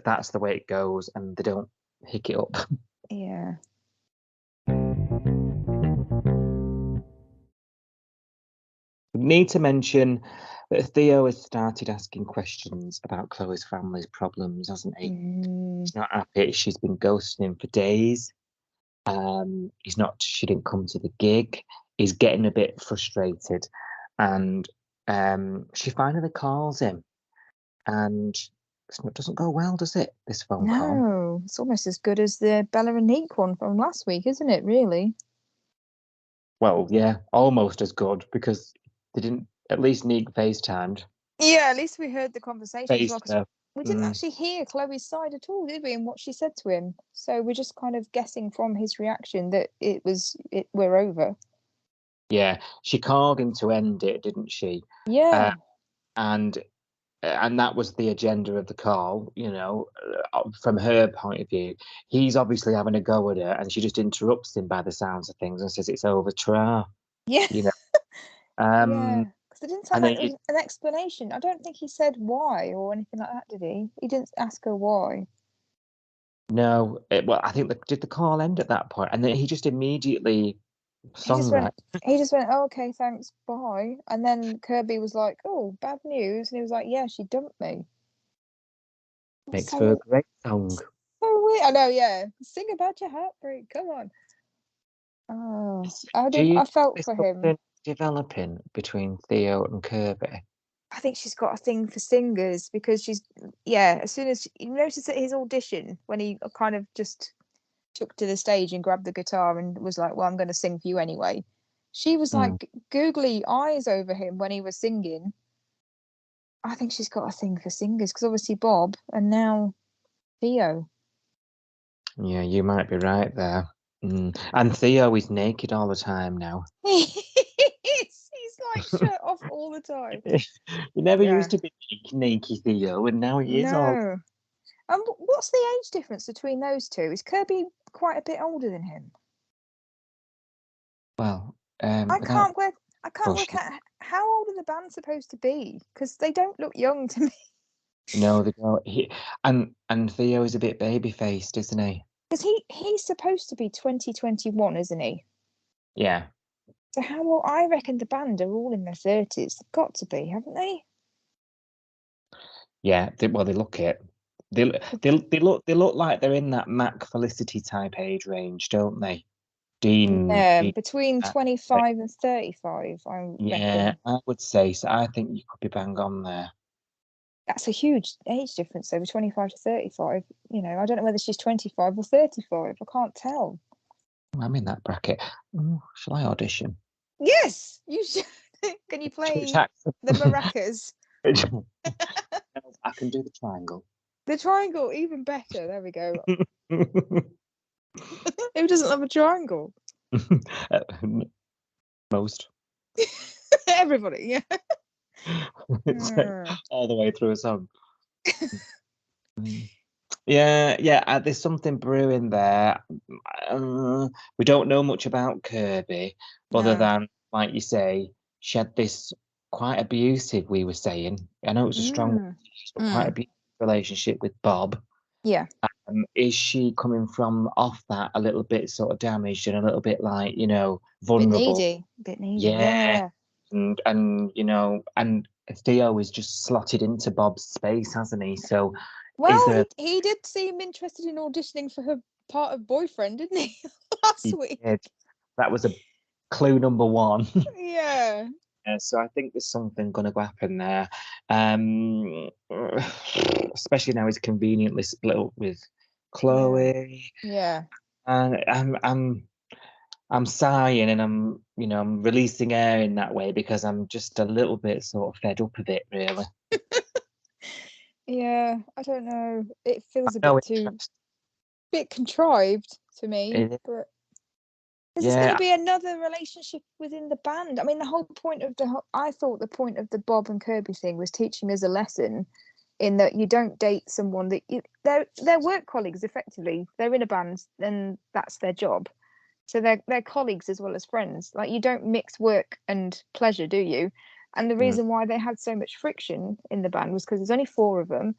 That's the way it goes, and they don't hick it up. Yeah. We need to mention that Theo has started asking questions about Chloe's family's problems, hasn't he? He's not happy. She's been ghosting him for days. She didn't come to the gig. He's getting a bit frustrated, and she finally calls him, and it doesn't go well, does it? This phone call. No, it's almost as good as the Bella and Nick one from last week, isn't it? Really? Well, yeah, almost as good, because they didn't. At least Nick FaceTimed. Yeah, at least we heard the conversation as well. 'Cause Faced we didn't actually hear Chloe's side at all, did we? And what she said to him. So we're just kind of guessing from his reaction that we're over. Yeah, she called him to end it, didn't she? Yeah. And that was the agenda of the call. From her point of view, he's obviously having a go at her, and she just interrupts him by the sounds of things and says it's over to her. Yeah. Yeah, because it didn't sound like there was an explanation. I don't think he said why or anything like that, did he? He didn't ask her why. No, I think did the call end at that point, and then he just immediately He just went, oh, okay, thanks, bye. And then Kirby was like, oh, bad news. And he was like, yeah, she dumped me. Makes for a great song. So weird. I know, yeah. Sing about your heartbreak. Come on. Oh, I felt for him. Developing between Theo and Kirby. I think she's got a thing for singers because as soon as you notice at his audition when he kind of just took to the stage and grabbed the guitar and was like, well, I'm going to sing for you anyway. She was like googly eyes over him when he was singing. I think she's got a thing for singers because obviously Bob and now Theo. Yeah, you might be right there. And Theo is naked all the time now. He's like shirt off all the time. He never used to be naked Theo, and now he is all. What's the age difference between those two? Is Kirby quite a bit older than him? Well, I can't work out how old are the band supposed to be because they don't look young to me. No, they don't. And Theo is a bit baby faced, isn't he? Because he's supposed to be 2021, isn't he? Yeah. So how old? I reckon the band are all in their 30s. They've got to be, haven't they? Yeah. They look it. They look like they're in that Mac Felicity type age range, don't they? Dean. Between 25 and 35, I reckon. Yeah, I would say so. I think you could be bang on there. That's a huge age difference over 25 to 35. I don't know whether she's 25 or 35. I can't tell. I'm in that bracket. Shall I audition? Yes, you should. Can you play the maracas? I can do the triangle. The triangle, even better. There we go. Who doesn't love a triangle? Most. Everybody, yeah. It's like all the way through a song. Yeah. There's something brewing there. We don't know much about Kirby, other No. than, like you say, she had this quite abusive. We were saying, I know it was a strong, but quite abusive relationship with Bob. Yeah. Is she coming from off that a little bit sort of damaged and a little bit like, Bit vulnerable? needy. Yeah. Yeah. And Theo is just slotted into Bob's space, hasn't he? So Well, he did seem interested in auditioning for her part of boyfriend, didn't he? Last week. that was a clue number one. Yeah. So I think there's something going to happen there. Especially now he's conveniently split up with Chloe. Yeah. And I'm sighing and I'm releasing air in that way because I'm just a little bit sort of fed up of it, really. Yeah, I don't know. It feels a No, bit contrived to me, but is this going to be another relationship within the band? I mean, the whole point of I thought the point of the Bob and Kirby thing was teaching us a lesson in that you don't date someone that they're work colleagues effectively. They're in a band and that's their job. So they're colleagues as well as friends. Like, you don't mix work and pleasure, do you? And the reason why they had so much friction in the band was because there's only 4 of them.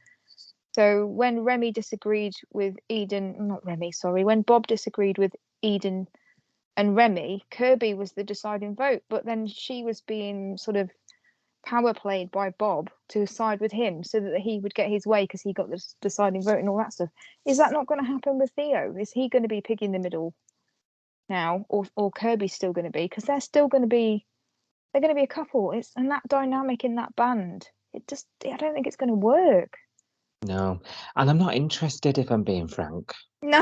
So when Remy disagreed with when Bob disagreed with Eden and Remy, Kirby was the deciding vote. But then she was being sort of power played by Bob to side with him so that he would get his way because he got the deciding vote and all that stuff. Is that not going to happen with Theo? Is he going to be pig in the middle now, or Kirby's still going to be? Because they're going to be a couple. And that dynamic in that band, I don't think it's going to work. No, and I'm not interested, if I'm being frank. No,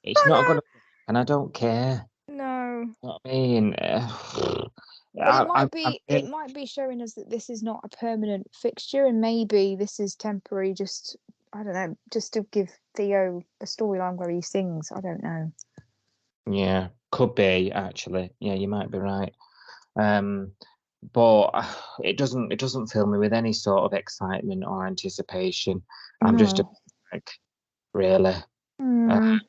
it's not going to, and I don't care. No. You know what I mean? But it might be showing us that this is not a permanent fixture, and maybe this is temporary. Just, I don't know, just to give Theo a storyline where he sings. I don't know. Yeah, could be actually. Yeah, you might be right. But it doesn't fill me with any sort of excitement or anticipation. I'm just like, really. And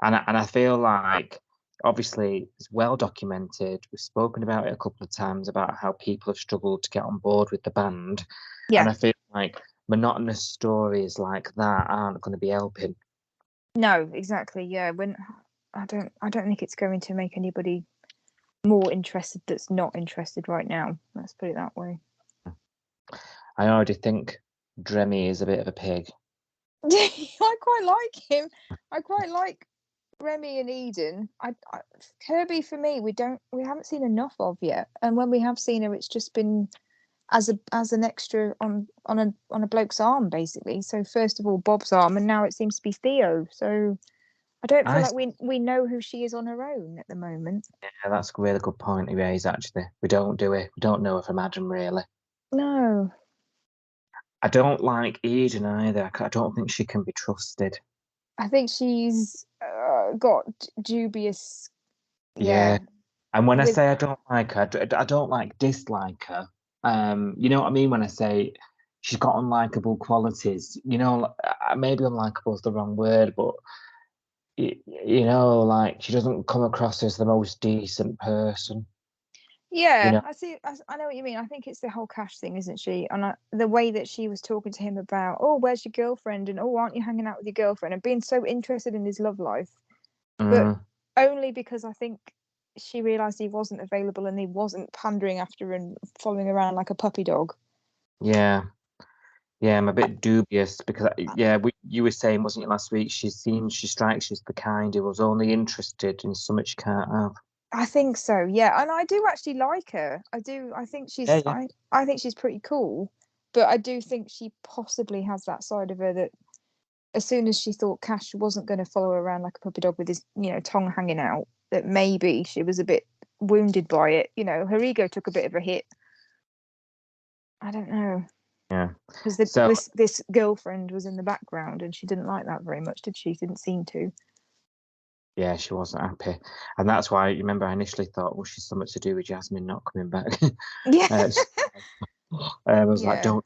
I feel like, obviously, it's well documented. We've spoken about it a couple of times about how people have struggled to get on board with the band. Yeah. And I feel like monotonous stories like that aren't going to be helping. No, exactly. Yeah, I don't think it's going to make anybody more interested that's not interested right now. Let's put it that way. I already think Dremy is a bit of a pig. I quite like him. I quite like Remy and Eden. Kirby, for me, we haven't seen enough of yet, and when we have seen her, it's just been as an extra on a bloke's arm, basically. So first of all Bob's arm, and now it seems to be Theo. So I don't feel like we know who she is on her own at the moment. Yeah, that's a really good point he raised, actually. We don't do it. We don't know her from Adam, really. No. I don't like Eden either. I don't think she can be trusted. I think she's got dubious. Yeah. And when I say I don't like her, I don't like dislike her. You know what I mean when I say she's got unlikable qualities. You know, maybe unlikable is the wrong word, but you know, like, she doesn't come across as the most decent person. Yeah, you know? I know what you mean. I think it's the whole Cash thing, isn't she? And the way that she was talking to him about, oh, where's your girlfriend? And, oh, aren't you hanging out with your girlfriend? And being so interested in his love life. But only because I think she realised he wasn't available and he wasn't pandering after her and following around like a puppy dog. Yeah. Yeah, I'm a bit dubious because, you were saying, wasn't it, last week, she strikes you as the kind who was only interested in something she can't have. I think so, yeah, and I do actually like her. I do. I think she's. Yeah. I think she's pretty cool, but I do think she possibly has that side of her that, as soon as she thought Cash wasn't going to follow her around like a puppy dog with his, tongue hanging out, that maybe she was a bit wounded by it. Her ego took a bit of a hit. I don't know. Yeah. Because So this girlfriend was in the background and she didn't like that very much, did she? Didn't seem to. yeah, she wasn't happy, and that's why you remember I initially thought, well, she's something to do with Jasmine not coming back. Yeah. I was like, Yeah.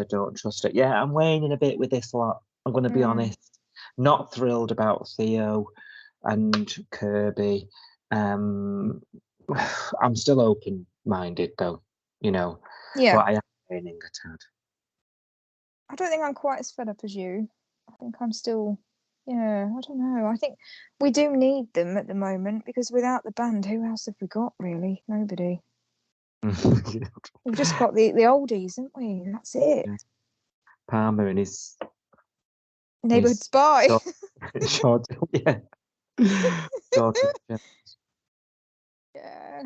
don't trust it. Yeah, I'm waning a bit with this lot. I'm going to be honest. Not thrilled about Theo and Kirby. I'm still open-minded though, you know. Yeah. But I am waning a tad. I don't think I'm quite as fed up as you. I think I'm still, yeah, I don't know. I think we do need them at the moment because without the band, who else have we got really? Nobody. We've just got the oldies, haven't we? That's it. Yeah. Palmer and his Neighbourhood spy. short, yeah. Daughter. Yeah.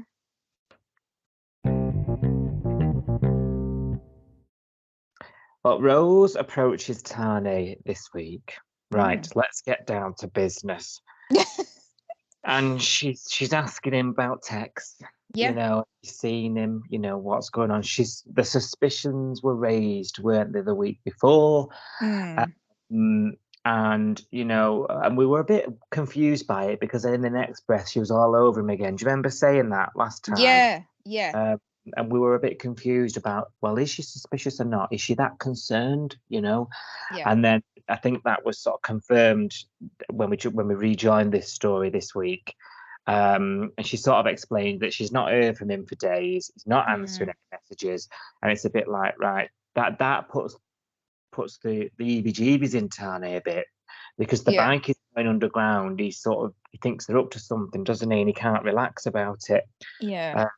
But Rose approaches Tane this week. Right, let's get down to business. And she's asking him about Tex. Yeah. You know, he's seen him, you know, what's going on. The suspicions were raised, weren't they, the week before? And, you know, and we were a bit confused by it because in the next breath she was all over him again. Do you remember saying that last time? Yeah. And we were a bit confused about, well, is she suspicious or not? Is she that concerned, you know? Yeah. And then I think that was sort of confirmed when we rejoined this story this week. And she sort of explained that she's not heard from him for days. He's not answering any messages. And it's a bit like, right, that puts the EBGBs in Tane a bit because the bike is going underground. He thinks they're up to something, doesn't he? And he can't relax about it. Yeah.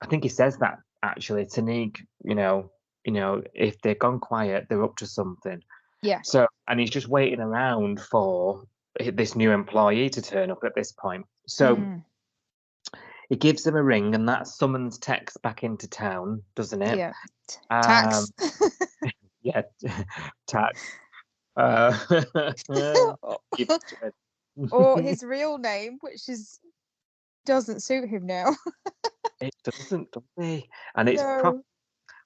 I think he says that actually to Nick, you know, if they've gone quiet, they're up to something. Yeah. So, and he's just waiting around for this new employee to turn up at this point. So he gives them a ring, and that summons Tex back into town, doesn't it? Yeah. Tax. Yeah, Tax. Or his real name, which doesn't suit him now. It doesn't, does he? And it's proper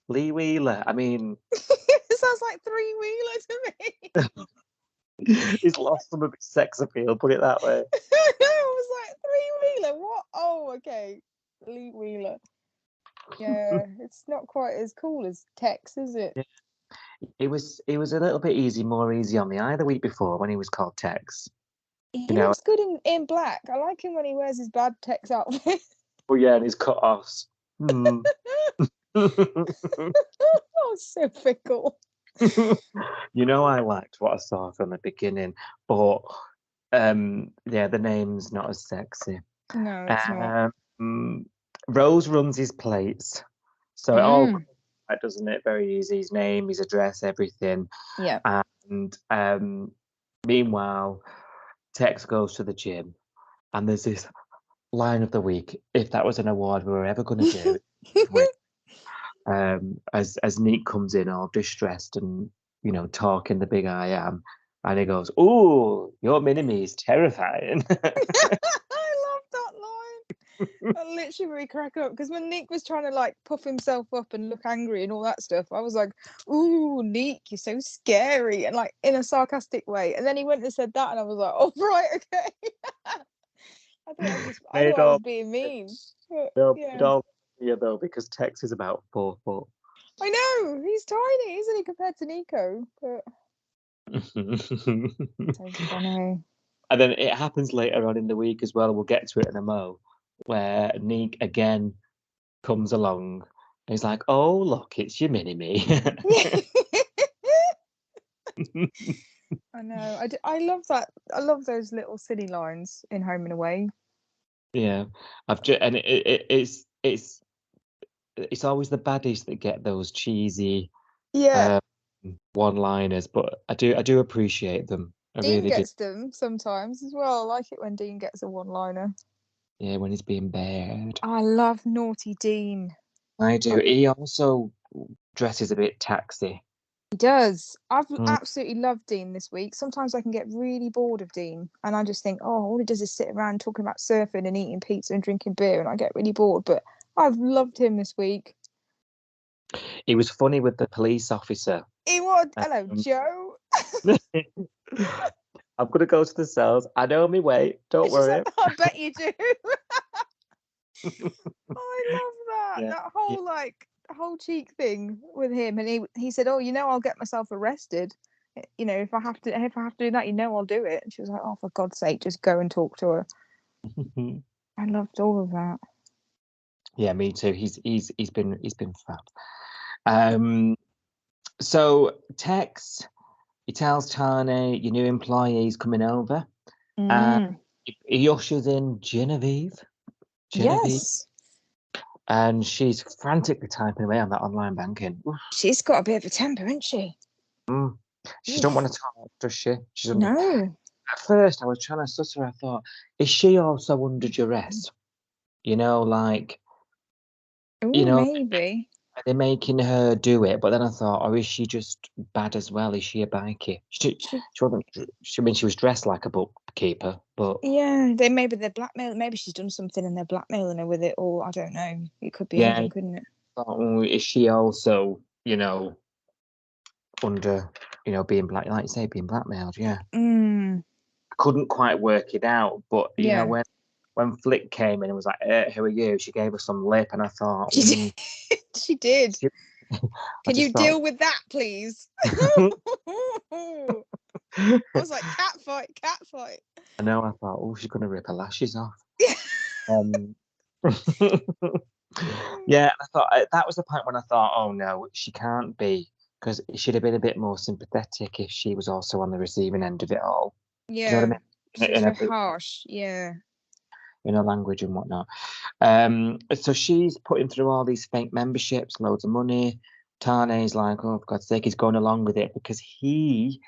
Lee Wheeler. I mean, it sounds like Three Wheeler to me. He's lost some of his sex appeal, put it that way. I was like, Three Wheeler? What? Oh, okay. Lee Wheeler. Yeah, it's not quite as cool as Tex, is it? Yeah. It was a little bit more easy on the eye the week before when he was called Tex. He looks good in black. I like him when he wears his bad Tex outfit. Oh yeah, and his cut-offs. Oh, so fickle. You know, I liked what I saw from the beginning, but yeah, the name's not as sexy. No, it's not. Rose runs his plates, so it all doesn't it? Very easy. His name, his address, everything. Yeah. And meanwhile, Tex goes to the gym, and there's this line of the week. If that was an award we were ever going to do, as Nick comes in all distressed and, you know, talking the big I am, and he goes, "Ooh, your mini-me is terrifying." I love that line. I literally really crack up because when Nick was trying to like puff himself up and look angry and all that stuff, I was like, "Ooh, Nick, you're so scary," and like in a sarcastic way. And then he went and said that, and I was like, "Oh, right, okay." I thought I was being mean. Yeah, though, because Tex is about 4 foot. I know, he's tiny, isn't he, compared to Nico? But so funny. And then it happens later on in the week as well. We'll get to it in a mo, where Nick again comes along. And he's like, "Oh, look, it's your mini-me." I know. I love that. I love those little silly lines in Home and Away. Yeah, it's always the baddies that get those cheesy one-liners, but I do appreciate them. Dean gets them sometimes as well. I like it when Dean gets a one-liner. Yeah, when he's being bared. I love naughty Dean. I do. He also dresses a bit taxy. He does. I've absolutely loved Dean this week. Sometimes I can get really bored of Dean and I just think, oh, all he does is sit around talking about surfing and eating pizza and drinking beer, and I get really bored. But I've loved him this week. He was funny with the police officer. He was. Hello, Um, Joe. I'm gonna go to the cells. I know me way. Don't It's just worry. like, I bet you do. I love that. Yeah, That whole whole cheek thing with him, and he said, "Oh, I'll get myself arrested. If I have to do that, I'll do it." And she was like, "Oh, for God's sake, just go and talk to her." I loved all of that. Yeah, me too. He's been fab. So Tex, he tells Tani, your new employee's coming over, and he ushers in Genevieve, Yes, and she's frantically typing away on that online banking. Oof. she's got a bit of a temper, hasn't she? She don't want to talk, does she? She doesn't. No. At first, I was trying to suss her. I thought, is she also under duress? Like, Oh, maybe. are they making her do it? But then I thought, or is she just bad as well? Is she a bikie? She wasn't. She was dressed like a bookkeeper, but Yeah, maybe they're blackmailing. Maybe she's done something and they're blackmailing her with it, or I don't know. It could be yeah, anything, couldn't it? is she also, under, being like you say, being blackmailed? Yeah. I couldn't quite work it out, but Yeah. when Flick came in and was like, "Who are you?" She gave us some lip, and I thought, She did. She did. Can you deal with that, please? I was like, cat fight. I know. I thought, oh, she's gonna rip her lashes off. Yeah, I thought that was the point when I thought, oh no, she can't be, because it should have been a bit more sympathetic if she was also on the receiving end of it all. Yeah, do you know what I mean? she's so harsh. Yeah, in her language and whatnot. So she's putting through all these fake memberships, loads of money. Tane's like, oh, for God's sake, he's going along with it because he,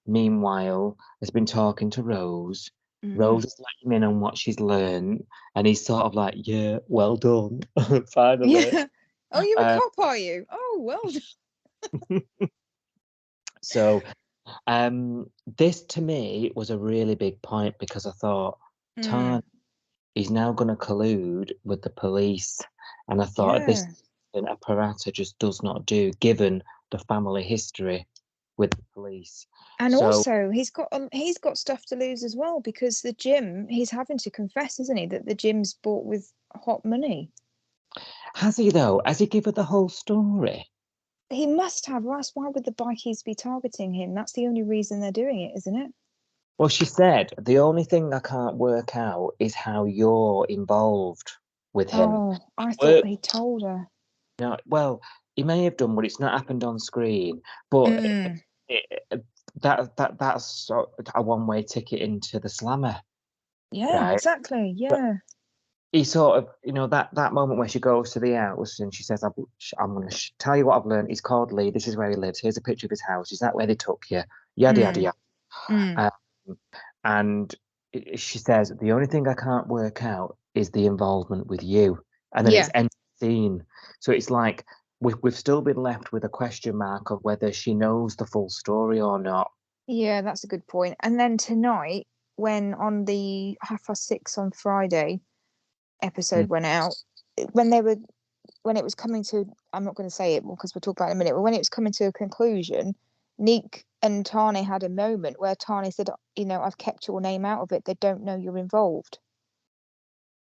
meanwhile, has been talking to Rose. Rose is letting him in on what she's learned, and he's sort of like, yeah, well done, finally. Yeah. Oh, you're a cop, are you? Oh, well done. So, this to me was a really big point because I thought, Tane, he's now going to collude with the police, and I thought this a Parata just does not do, given the family history with the police. And also, he's got stuff to lose as well, because the gym, he's having to confess, isn't he, that the gym's bought with hot money. Has he though? Has he given the whole story? He must have. Why would the bikies be targeting him? That's the only reason they're doing it, isn't it? Well, she said, the only thing I can't work out is how you're involved with him. Oh, I thought he told her. No, well, he may have done, but it's not happened on screen. But that's a one-way ticket into the slammer. Yeah, right? Exactly. Yeah. But he sort of, that moment where she goes to the house and she says, I'm going to tell you what I've learned. He's called Lee. This is where he lives. Here's a picture of his house. Is that where they took you? Yada, yada, yada. And she says, the only thing I can't work out is the involvement with you. And then it's end scene. So it's like we've still been left with a question mark of whether she knows the full story or not. Yeah, that's a good point. And then tonight, when on the 6:30 on Friday episode went out, when it was coming to, I'm not going to say it because we'll talk about it in a minute, but when it was coming to a conclusion, Nick and Tani had a moment where Tani said, I've kept your name out of it. They don't know you're involved.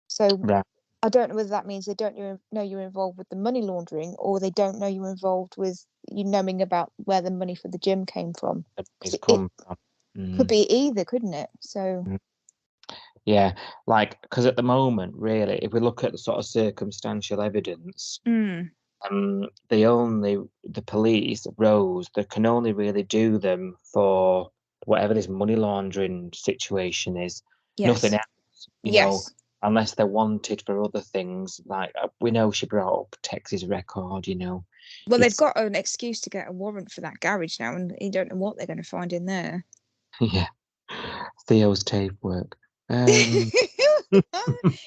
So I don't know whether that means they don't know you're involved with the money laundering, or they don't know you're involved with you knowing about where the money for the gym came from. Could be either, couldn't it? So yeah, because at the moment, really, if we look at the sort of circumstantial evidence, the police, Rose, they can only really do them for whatever this money laundering situation is. Nothing else, you know, unless they're wanted for other things. Like we know she brought up Tex's record, Well, they've got an excuse to get a warrant for that garage now, and you don't know what they're going to find in there. Yeah, Theo's tape work. It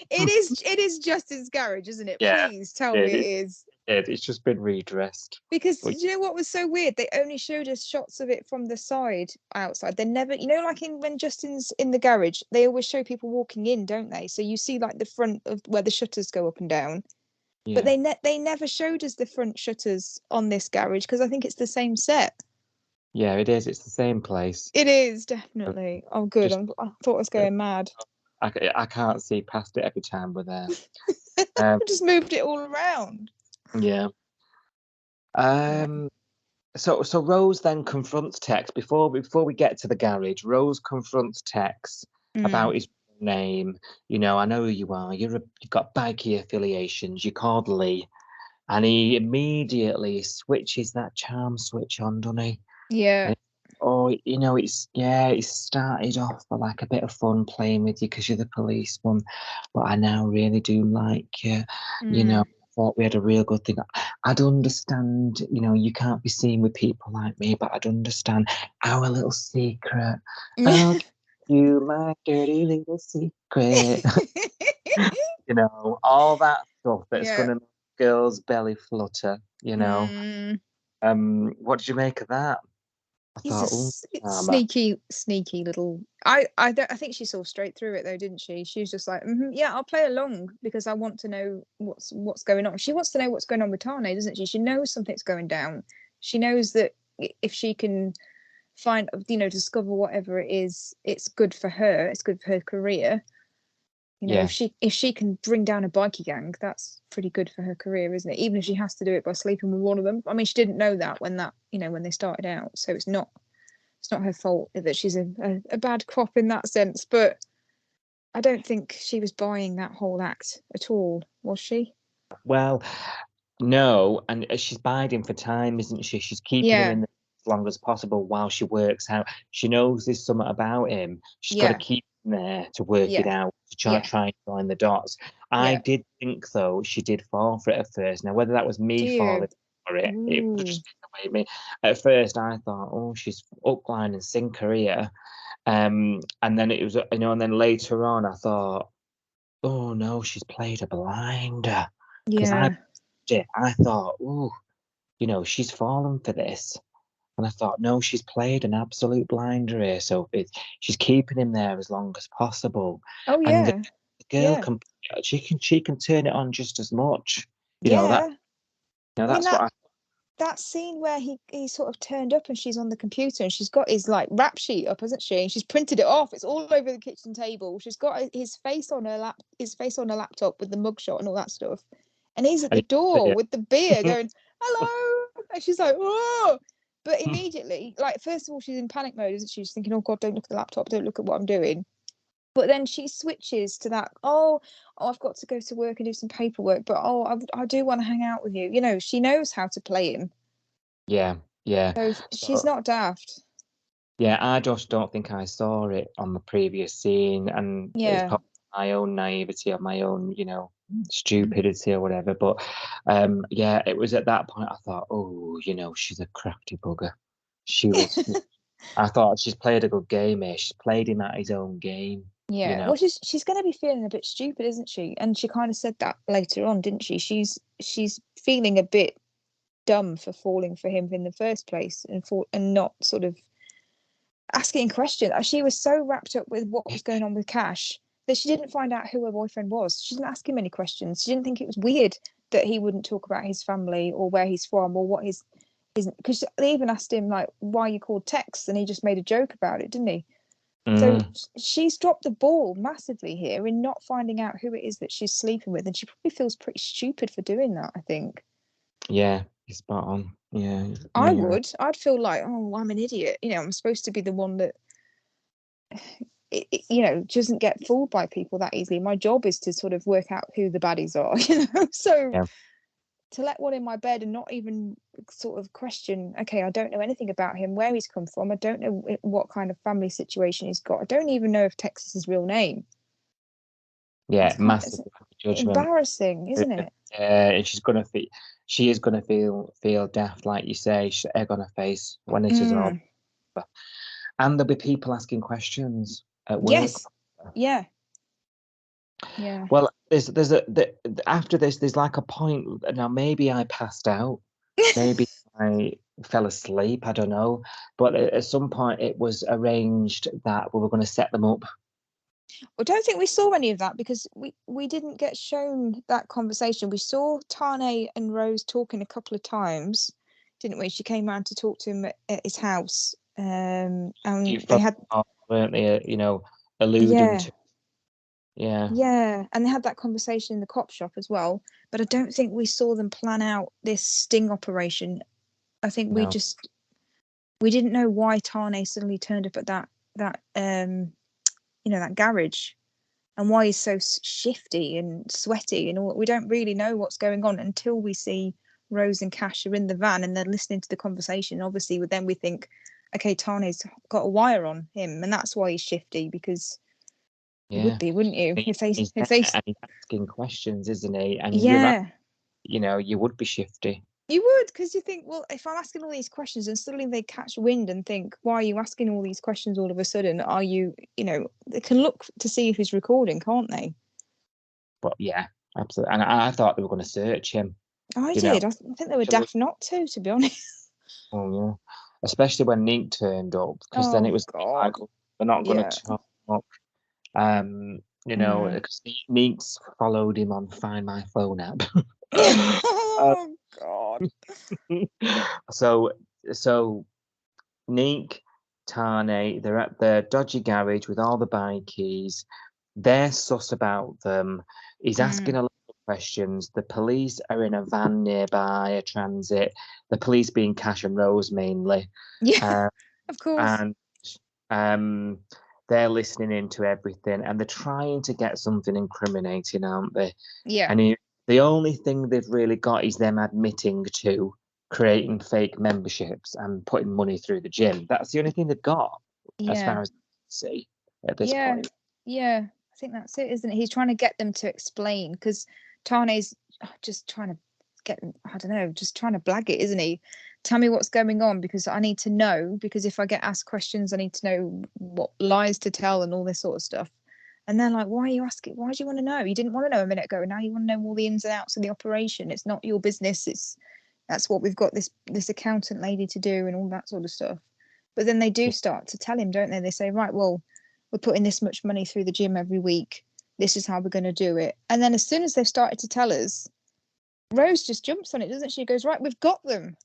is Justin's garage, isn't it? Yeah, please tell me it is. It's just been redressed. Because do you know what was so weird? They only showed us shots of it from the side, outside. They never, like when Justin's in the garage, they always show people walking in, don't they? So you see like the front of where the shutters go up and down. Yeah. But they never showed us the front shutters on this garage because I think it's the same set. Yeah, it is. It's the same place. It is definitely. Oh, good. Just- I thought I was going mad. I can't see past it every time we're there. We just moved it all around. Yeah. So Rose then confronts Tex before we get to the garage. Rose confronts Tex about his name. You know, I know who you are. You've got bikie affiliations. You're called Lee, and he immediately switches that charm switch on, doesn't he? Yeah. Oh, you know, it started off for like a bit of fun playing with you because you're the policeman, but I now really do like you. You know, I thought we had a real good thing. I'd understand, you know, you can't be seen with people like me, but I'd understand our little secret. I'll give you my dirty little secret. You know, all that stuff that's gonna make girls' belly flutter, you know. What did you make of that? I He's thought, sneaky little. I think she saw straight through it though, didn't she? She was just like, yeah, I'll play along because I want to know what's going on. She wants to know what's going on with Tane, doesn't she? She knows something's going down. She knows that if she can find, you know, discover whatever it is, it's good for her. It's good for her career. You know, if she can bring down a bikie gang, that's pretty good for her career, isn't it? Even if she has to do it by sleeping with one of them. I mean, she didn't know that when they started out, so it's not her fault that she's a bad cop in that sense. But I don't think she was buying that whole act at all, was she? well, no, and she's biding for time, isn't she? She's keeping him in there as long as possible while she works out. She knows there's something about him. She's got to keep him there to work it out, to try and join the dots. I did think, though, she did fall for it at first. Now, whether that was me falling for it, it was just the way me. At first, I thought, oh, she's up, line, and sinker here. And then it was, you know, and then later on, I thought, oh no, she's played a blinder. Because I thought, oh, you know, she's fallen for this. And I thought, no, she's played an absolute blinder here. So she's keeping him there as long as possible. Oh yeah. And the girl she can turn it on just as much. You know that. You know, that's what that scene where he sort of turned up and she's on the computer and she's got his like rap sheet up, hasn't she? And she's printed it off. It's all over the kitchen table. She's got his face on her laptop with the mugshot and all that stuff. And he's at the door with the beer going, hello. And she's like, oh. But immediately, like, first of all, she's in panic mode, isn't she? She's thinking, oh God, don't look at the laptop, don't look at what I'm doing. But then she switches to that, I've got to go to work and do some paperwork, but I do want to hang out with you. You know, she knows how to play him. Yeah. So she's not daft. Yeah, I just don't think I saw it on the previous scene, and it's probably my own naivety or my own, you know, stupidity or whatever. But yeah, it was at that point I thought, oh, you know, she's a crafty bugger. She was. I thought she's played a good game here. She's played him at his own game. Yeah, you know? well, she's going to be feeling a bit stupid, isn't she? And she kind of said that later on, didn't she? She's feeling a bit dumb for falling for him in the first place and not sort of asking questions. She was so wrapped up with what was going on with Cash that she didn't find out who her boyfriend was. She didn't ask him any questions. She didn't think it was weird that he wouldn't talk about his family or where he's from or what his because they even asked him like why you called Tex and he just made a joke about it, didn't he? So she's dropped the ball massively here in not finding out who it is that she's sleeping with, and she probably feels pretty stupid for doing that, I think. Yeah, you're spot on. Yeah. I would. I'd feel like, oh, I'm an idiot. You know, I'm supposed to be the one that, you know, doesn't get fooled by people that easily. My job is to sort of work out who the baddies are, you know? So to let one in my bed and not even sort of question, okay, I don't know anything about him, where he's come from. I don't know what kind of family situation he's got. I don't even know if Tex is his real name. Yeah, massive judgment. Embarrassing, isn't it? Yeah, and she is gonna feel daft, like you say. She's egg on her face when it is all. And there'll be people asking questions at work. Yes. Yeah. Yeah. Well, after this, there's like a point. Now, maybe I passed out. Maybe I fell asleep. I don't know. But at some point, it was arranged that we were going to set them up. I don't think we saw any of that because we didn't get shown that conversation. We saw Tane and Rose talking a couple of times, didn't we? She came round to talk to him at his house, and they had, weren't they? Alluding yeah, to. Yeah. yeah, and they had that conversation in the cop shop as well. But I don't think we saw them plan out this sting operation. I think No. we didn't know why Tane suddenly turned up at that that garage, and why he's so shifty and sweaty and all. We don't really know what's going on until we see Rose and Cash are in the van and they're listening to the conversation. Obviously, then we think, okay, Tane's got a wire on him, and that's why he's shifty, because you would be, wouldn't you? He's asking questions, isn't he? And yeah, you would be shifty. you would, because you think, well, if I'm asking all these questions and suddenly they catch wind and think, why are you asking all these questions all of a sudden? Are you, they can look to see if he's recording, can't they? But yeah, absolutely. And I thought they were going to search him. I did. I think they were daft not to be honest. Oh yeah, especially when Neek turned up, because then it was like, they're not going to turn up. Because Neek's followed him on Find My Phone app. Oh God. So Neek, Tane, they're at the dodgy garage with all the bikies. They're sus about them. He's asking a lot of questions. The police are in a van nearby, a transit. The police being Cash and Rose mainly. Yeah, of course. And they're listening into everything, and they're trying to get something incriminating, aren't they? Yeah. And the only thing they've really got is them admitting to creating fake memberships and putting money through the gym. That's the only thing they've got, as far as I can see at this point. Yeah, I think that's it, isn't it? He's trying to get them to explain, because Tane's just trying to get, I don't know, just trying to blag it, isn't he? Tell me what's going on, because I need to know, because if I get asked questions, I need to know what lies to tell and all this sort of stuff. And they're like, why are you asking? Why do you want to know? You didn't want to know a minute ago. Now you want to know all the ins and outs of the operation. It's not your business. That's what we've got this accountant lady to do and all that sort of stuff. But then they do start to tell him, don't they? They say, right, well, we're putting this much money through the gym every week. This is how we're going to do it. And then as soon as they've started to tell us, Rose just jumps on it, doesn't she? Goes, right, we've got them.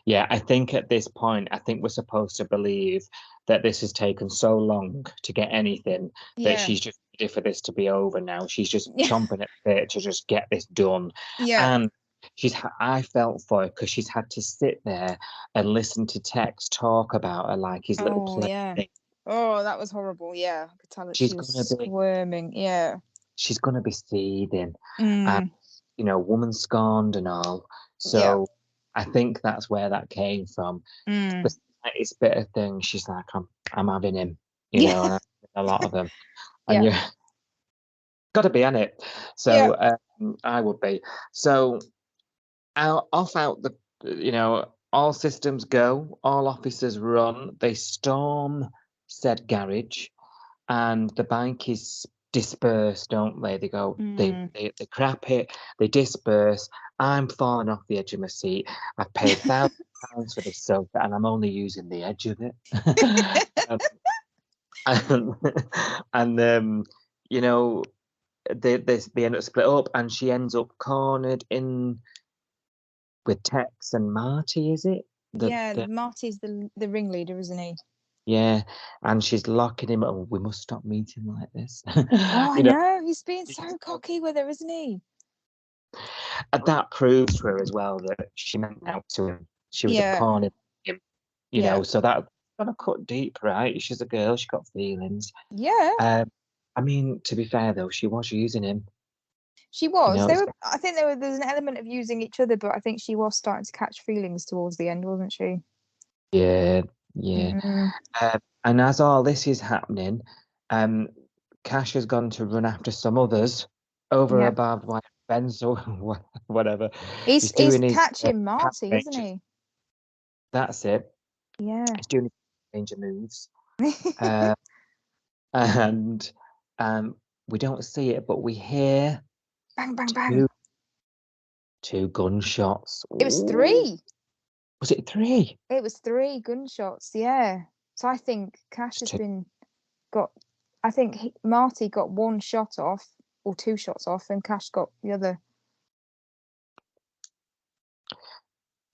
Yeah, I think at this point, we're supposed to believe that this has taken so long to get anything that she's just ready for this to be over now. She's just chomping at the bit to just get this done. Yeah. And I felt for her, because she's had to sit there and listen to Tex talk about her like his little play. Yeah. Oh, that was horrible. Yeah, I could tell that she was squirming. Yeah. She's going to be seething. And, woman scorned and all. So I think that's where that came from. The slightest bit of thing, she's like, I'm having him, know, and a lot of them. And you're got to be on it. So I would be. So out the, all systems go, all officers run, they storm said garage, and the bike is dispersed, don't they? They go, they crap it, they disperse. I'm falling off the edge of my seat. I've paid £1,000 for this sofa, and I'm only using the edge of it. And they end up split up, and she ends up cornered in with Tex and Marty, is it? Marty's the ringleader, isn't he? Yeah, and she's locking him up. We must stop meeting like this. I know. He's being so cocky with her, isn't he? And that proves to her as well that she meant out to him. She was a pawn in him, you know. So that's gonna cut deep, right? She's a girl. She got feelings. Yeah. I mean, to be fair though, she was using him. She was. I think there was an element of using each other, but I think she was starting to catch feelings towards the end, wasn't she? Yeah. And as all this is happening, Cash has gone to run after some others over a barbed wire fence or whatever. He's catching Marty, isn't he? That's it. Yeah. He's doing his danger moves. And we don't see it, but we hear bang, bang, bang. Two gunshots. It was 3. Was it 3? It was 3 gunshots, yeah. So I think Cash has got I think Marty got one shot off, or 2 shots off, and Cash got the other.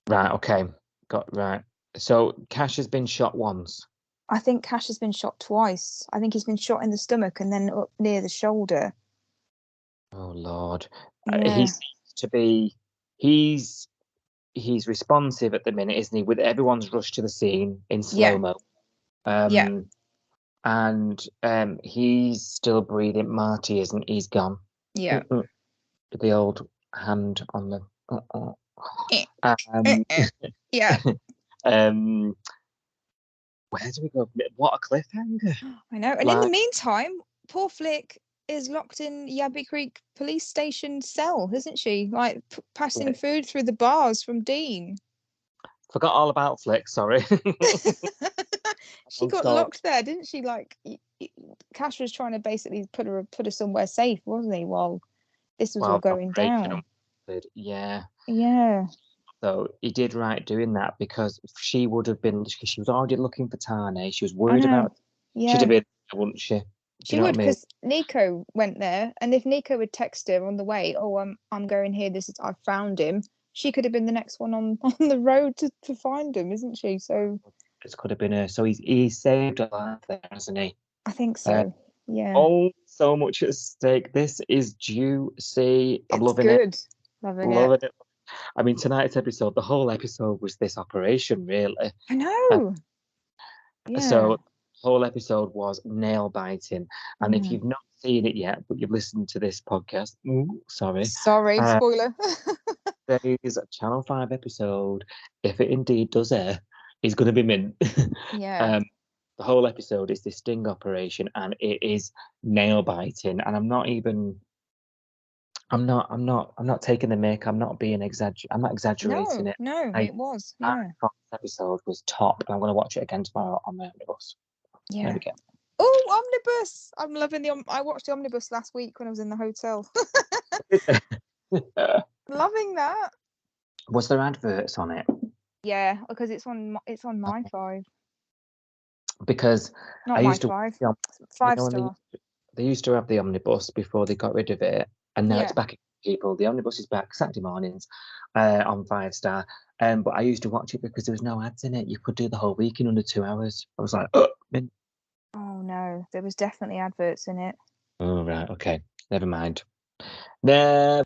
Right, okay. Right. So Cash has been shot once. I think Cash has been shot twice. I think he's been shot in the stomach and then up near the shoulder. Oh Lord. Yeah. He seems to be he's responsive at the minute, isn't he? With everyone's rushed to the scene in slow-mo. Yeah. And he's still breathing. Marty isn't. He's gone. Yeah. The old hand on the. Yeah. Where do we go? What a cliffhanger! I know. And in the meantime, poor Flick is locked in Yabby Creek police station cell, isn't she? Like passing food through the bars from Dean. Forgot all about Flick. Sorry. She got locked there, didn't she? Like Cash was trying to basically put her somewhere safe, wasn't he? While this was all going down. Yeah. Yeah. So he did right doing that, because she would have been. She was already looking for Tane. She was worried about. Yeah. She'd have been, wouldn't she? She would, because Nico went there, and if Nico had texted her on the way, "Oh, I'm going here. I found him." She could have been the next one on the road to find him, isn't she? So this could have been her. So he saved her life there, hasn't he? I think so. Yeah. Oh, so much at stake. This is juicy. I'm loving it. Loving it. I mean, tonight's episode, the whole episode was this operation, really. I know. So the whole episode was nail biting. And if you've not seen it yet, but you've listened to this podcast, sorry, spoiler. There is a Channel 5 episode, if it indeed does air, is going to be mint. Yeah. The whole episode is this sting operation, and it is nail biting. And I'm not taking the mick. I'm not exaggerating it. No, it was. Yeah. That episode was top. I'm going to watch it again tomorrow on the Omnibus. Yeah. There we go. Oh, Omnibus! I'm loving I watched the Omnibus last week when I was in the hotel. Loving that. Was there adverts on it? Yeah, because it's on My Five. Because not I My used to Five. 5-star. They used to have the Omnibus before they got rid of it, and now it's back. People, the Omnibus is back Saturday mornings on 5-star. But I used to watch it because there was no ads in it. You could do the whole week in under 2 hours. I was like, oh no, there was definitely adverts in it. Oh right, okay, never mind. Yeah,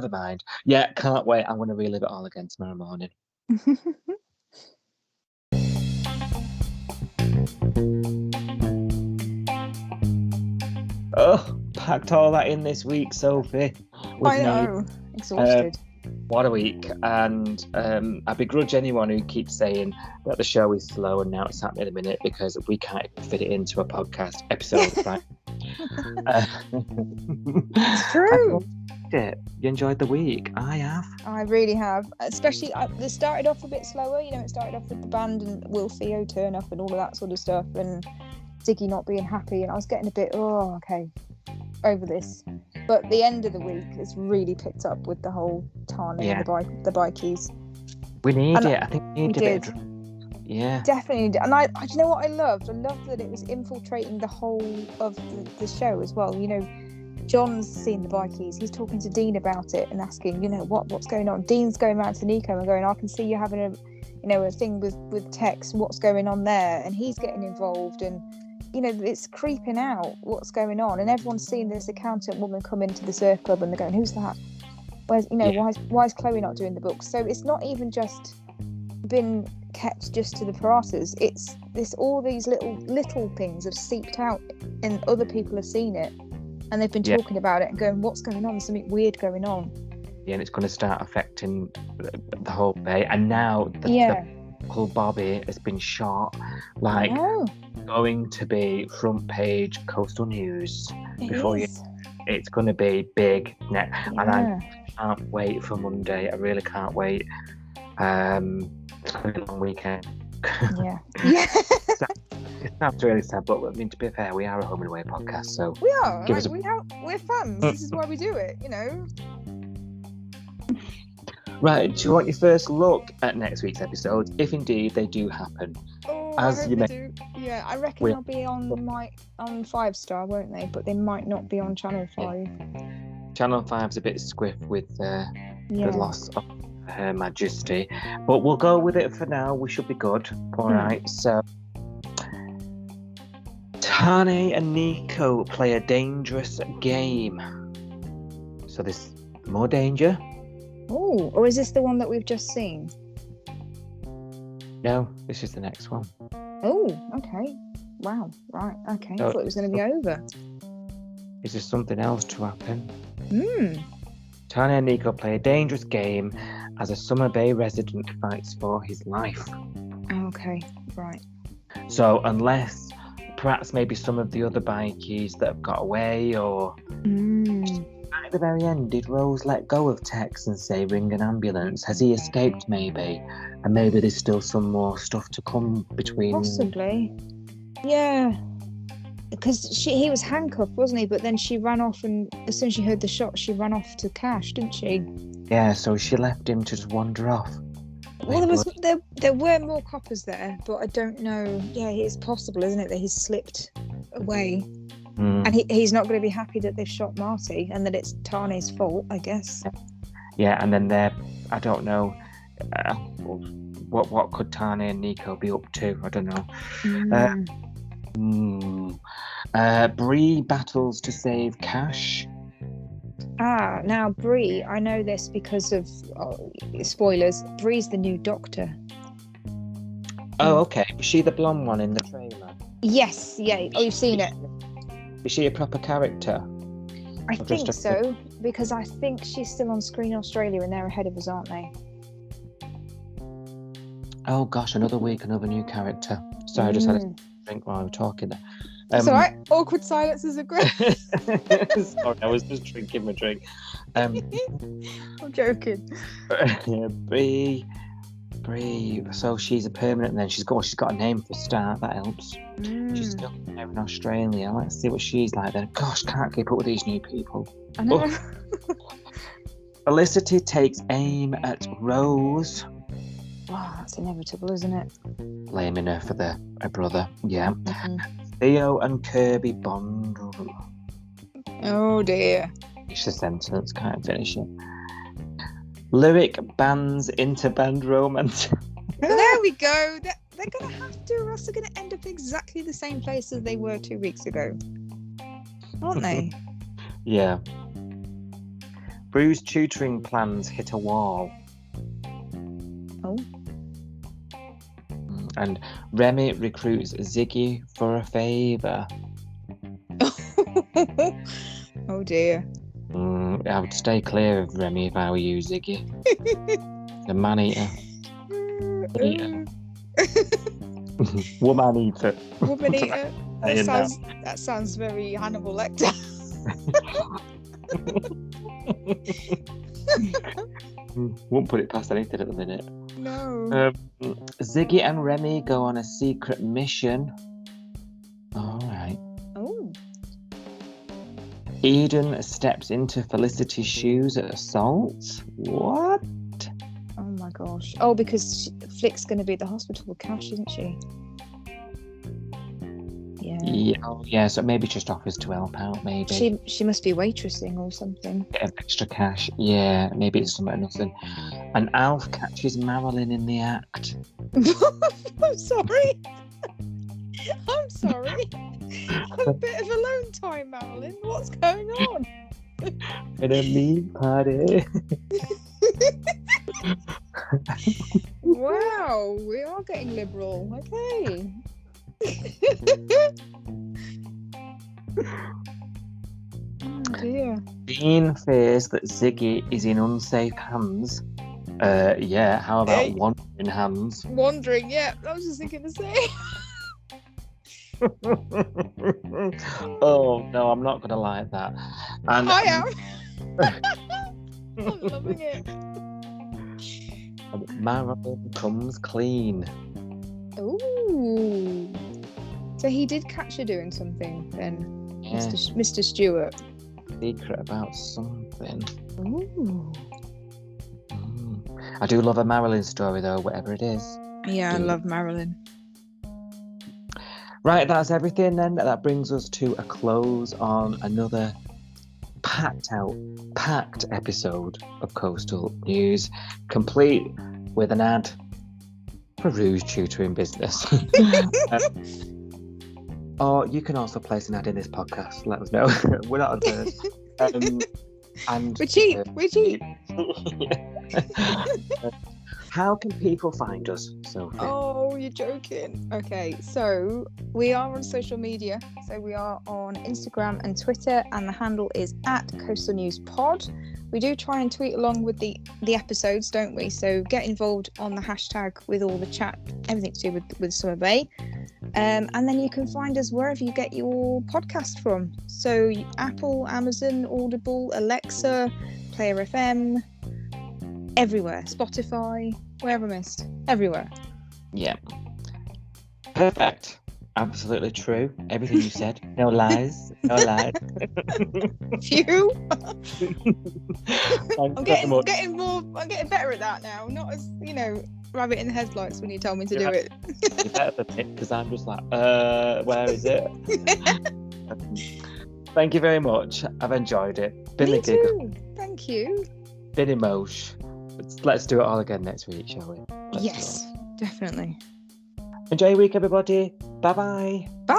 can't wait. I'm going to relive it all again tomorrow morning. Oh, packed all that in this week, Sophie. I know, exhausted. What a week. And I begrudge anyone who keeps saying that the show is slow and now it's happening in a minute, because we can't even fit it into a podcast episode. Right? It's true. You enjoyed the week. I have. I really have. Especially, it started off a bit slower. It started off with the band and Will Theo turn up and all of that sort of stuff, and Ziggy not being happy, and I was getting a bit, okay, over this. But the end of the week has really picked up with the whole Tane and the bikies. We need it. I think we need it. Yeah. Definitely did. And I do you know what I loved? I loved that it was infiltrating the whole of the show as well. John's seen the bikies. He's talking to Dean about it and asking, what's going on. Dean's going around to Nico and going, I can see you having a thing with Tex. What's going on there? And he's getting involved, and it's creeping out what's going on, and everyone's seeing this accountant woman come into the surf club, and they're going, who's that? Where's why is Chloe not doing the books? So it's not even just been kept just to the Paratas. It's all these little things have seeped out, and other people have seen it, and they've been talking about it and going, what's going on? There's something weird going on. Yeah, and it's going to start affecting the whole bay. And now the whole Bobby has been shot. Like, going to be front page Coastal News. It's going to be big. And I can't wait for Monday. I really can't wait. It's going to be a long weekend. Yeah. It's really sad, but I mean, to be fair, we are a home and away podcast, so we are. We're fans. This is why we do it. Right, do you want your first look at next week's episodes, if indeed they do happen? As you mentioned, Yeah, I reckon We- they'll be on 5 Star, won't they? But they might not be on Channel 5. Channel 5's a bit squiff with the Yeah. loss of Her Majesty, but we'll go with it for now. We should be good. All right. So Tane and Nico play a dangerous game. So there's more danger. Oh, or is this the one that we've just seen? No, this is the next one. Oh, okay. Wow. Right. Okay. I Oh, thought it was going to be over. Is there something else to happen? Hmm. Tane and Nico play a dangerous game as a Summer Bay resident fights for his life. Okay. Right. So unless perhaps maybe some of the other bikies that have got away, or at the very end, did Rose let go of Tex and say ring an ambulance? Has he escaped maybe? And maybe there's still some more stuff to come between. Possibly. Yeah. Because he was handcuffed, wasn't he? But then she ran off, and as soon as she heard the shot, she ran off to Cash, didn't she? Yeah, so she left him to just wander off. Well, there were more coppers there, but I don't know. Yeah, it's possible, isn't it, that he's slipped away, and he's not going to be happy that they've shot Marty and that it's Tane's fault, I guess. Yeah, and then I don't know, what could Tane and Nico be up to? I don't know. Bree battles to save Cash. Now Bree, I know this because of spoilers. Bree's the new Doctor. Oh, okay. Was she the blonde one in the trailer? Yes, yeah. Oh, you've seen it. Is she a proper character? I think so, because I think she's still on Screen Australia and they're ahead of us, aren't they? Oh gosh, another week, another new character. Sorry, I just had a drink while we were talking there. It's alright. Awkward silences are great. Sorry, I was just drinking my drink. I'm joking. Yeah, Bree. So she's a permanent. And then she's got a name for a start. That helps. She's still there in Australia. Let's see what she's like then. Gosh, can't keep up with these new people. I know. Felicity takes aim at Rose. Wow, that's inevitable, isn't it? Blaming her for her brother. Yeah. Theo and Kirby bond. Oh dear. Finish the sentence, can't finish it. Lyric bans interband romance. There we go. They're going to have to, or else they're going to end up exactly the same place as they were 2 weeks ago. Aren't they? Yeah. Bruce's tutoring plans hit a wall. Oh. And Remy recruits Ziggy for a favour. Oh dear. I would stay clear of Remy if I were you, Ziggy. The man eater. Woman eater. Woman eater. That sounds very Hannibal Lecter. Won't put it past anything at the minute. No. Ziggy and Remy go on a secret mission. All right. Oh. Eden steps into Felicity's shoes at Assault. What? Oh my gosh. Oh, because Flick's going to be at the hospital with Cash, isn't she? Yeah. Yeah, so maybe just offers to help out, maybe. She must be waitressing or something. Bit of extra cash. Yeah, maybe it's something nothing. And Alf catches Marilyn in the act. I'm sorry. I'm sorry. A bit of alone time, Marilyn. What's going on? In a mean party. Wow, we are getting liberal. Okay. Oh dear. Dean fears that Ziggy is in unsafe hands. Yeah, how about wandering hands? Wandering, yeah. I was just thinking the same. Oh no, I'm not gonna like that. And I am. I'm loving it. Marilyn comes clean. Ooh. So he did catch her doing something then, Yeah. Mr. Stewart. Secret about something. Ooh. I do love a Marilyn story though, whatever it is. Yeah, I love Marilyn. Right, that's everything then. That brings us to a close on another packed episode of Coastal News, complete with an ad for Rouge Tutoring Business. Or you can also place an ad in this podcast. Let us know. We're not adverse. And We're cheap. We're cheap. How can people find us, Sophie? Oh, you're joking. Okay, so we are on social media. So we are on Instagram and Twitter, and the handle is @CoastalNewsPod. We do try and tweet along with the episodes, don't we? So get involved on the hashtag with all the chat, everything to do with Summer Bay. And then you can find us wherever you get your podcast from. So Apple, Amazon, Audible, Alexa, Player FM, everywhere. Spotify, wherever I missed. Everywhere. Yeah. Perfect. Absolutely true. Everything you said. No lies. No lies. Phew. Thanks I'm getting better at that now. Not as, rabbit in the headlights when you tell me to do it. You're better than it, because I'm just like, where is it? Thank you very much. I've enjoyed it. Been Me a giggle. too. Thank you. Been emotion. Let's do it all again next week, shall we? Let's Yes, definitely. Enjoy your week, everybody. Bye-bye. Bye.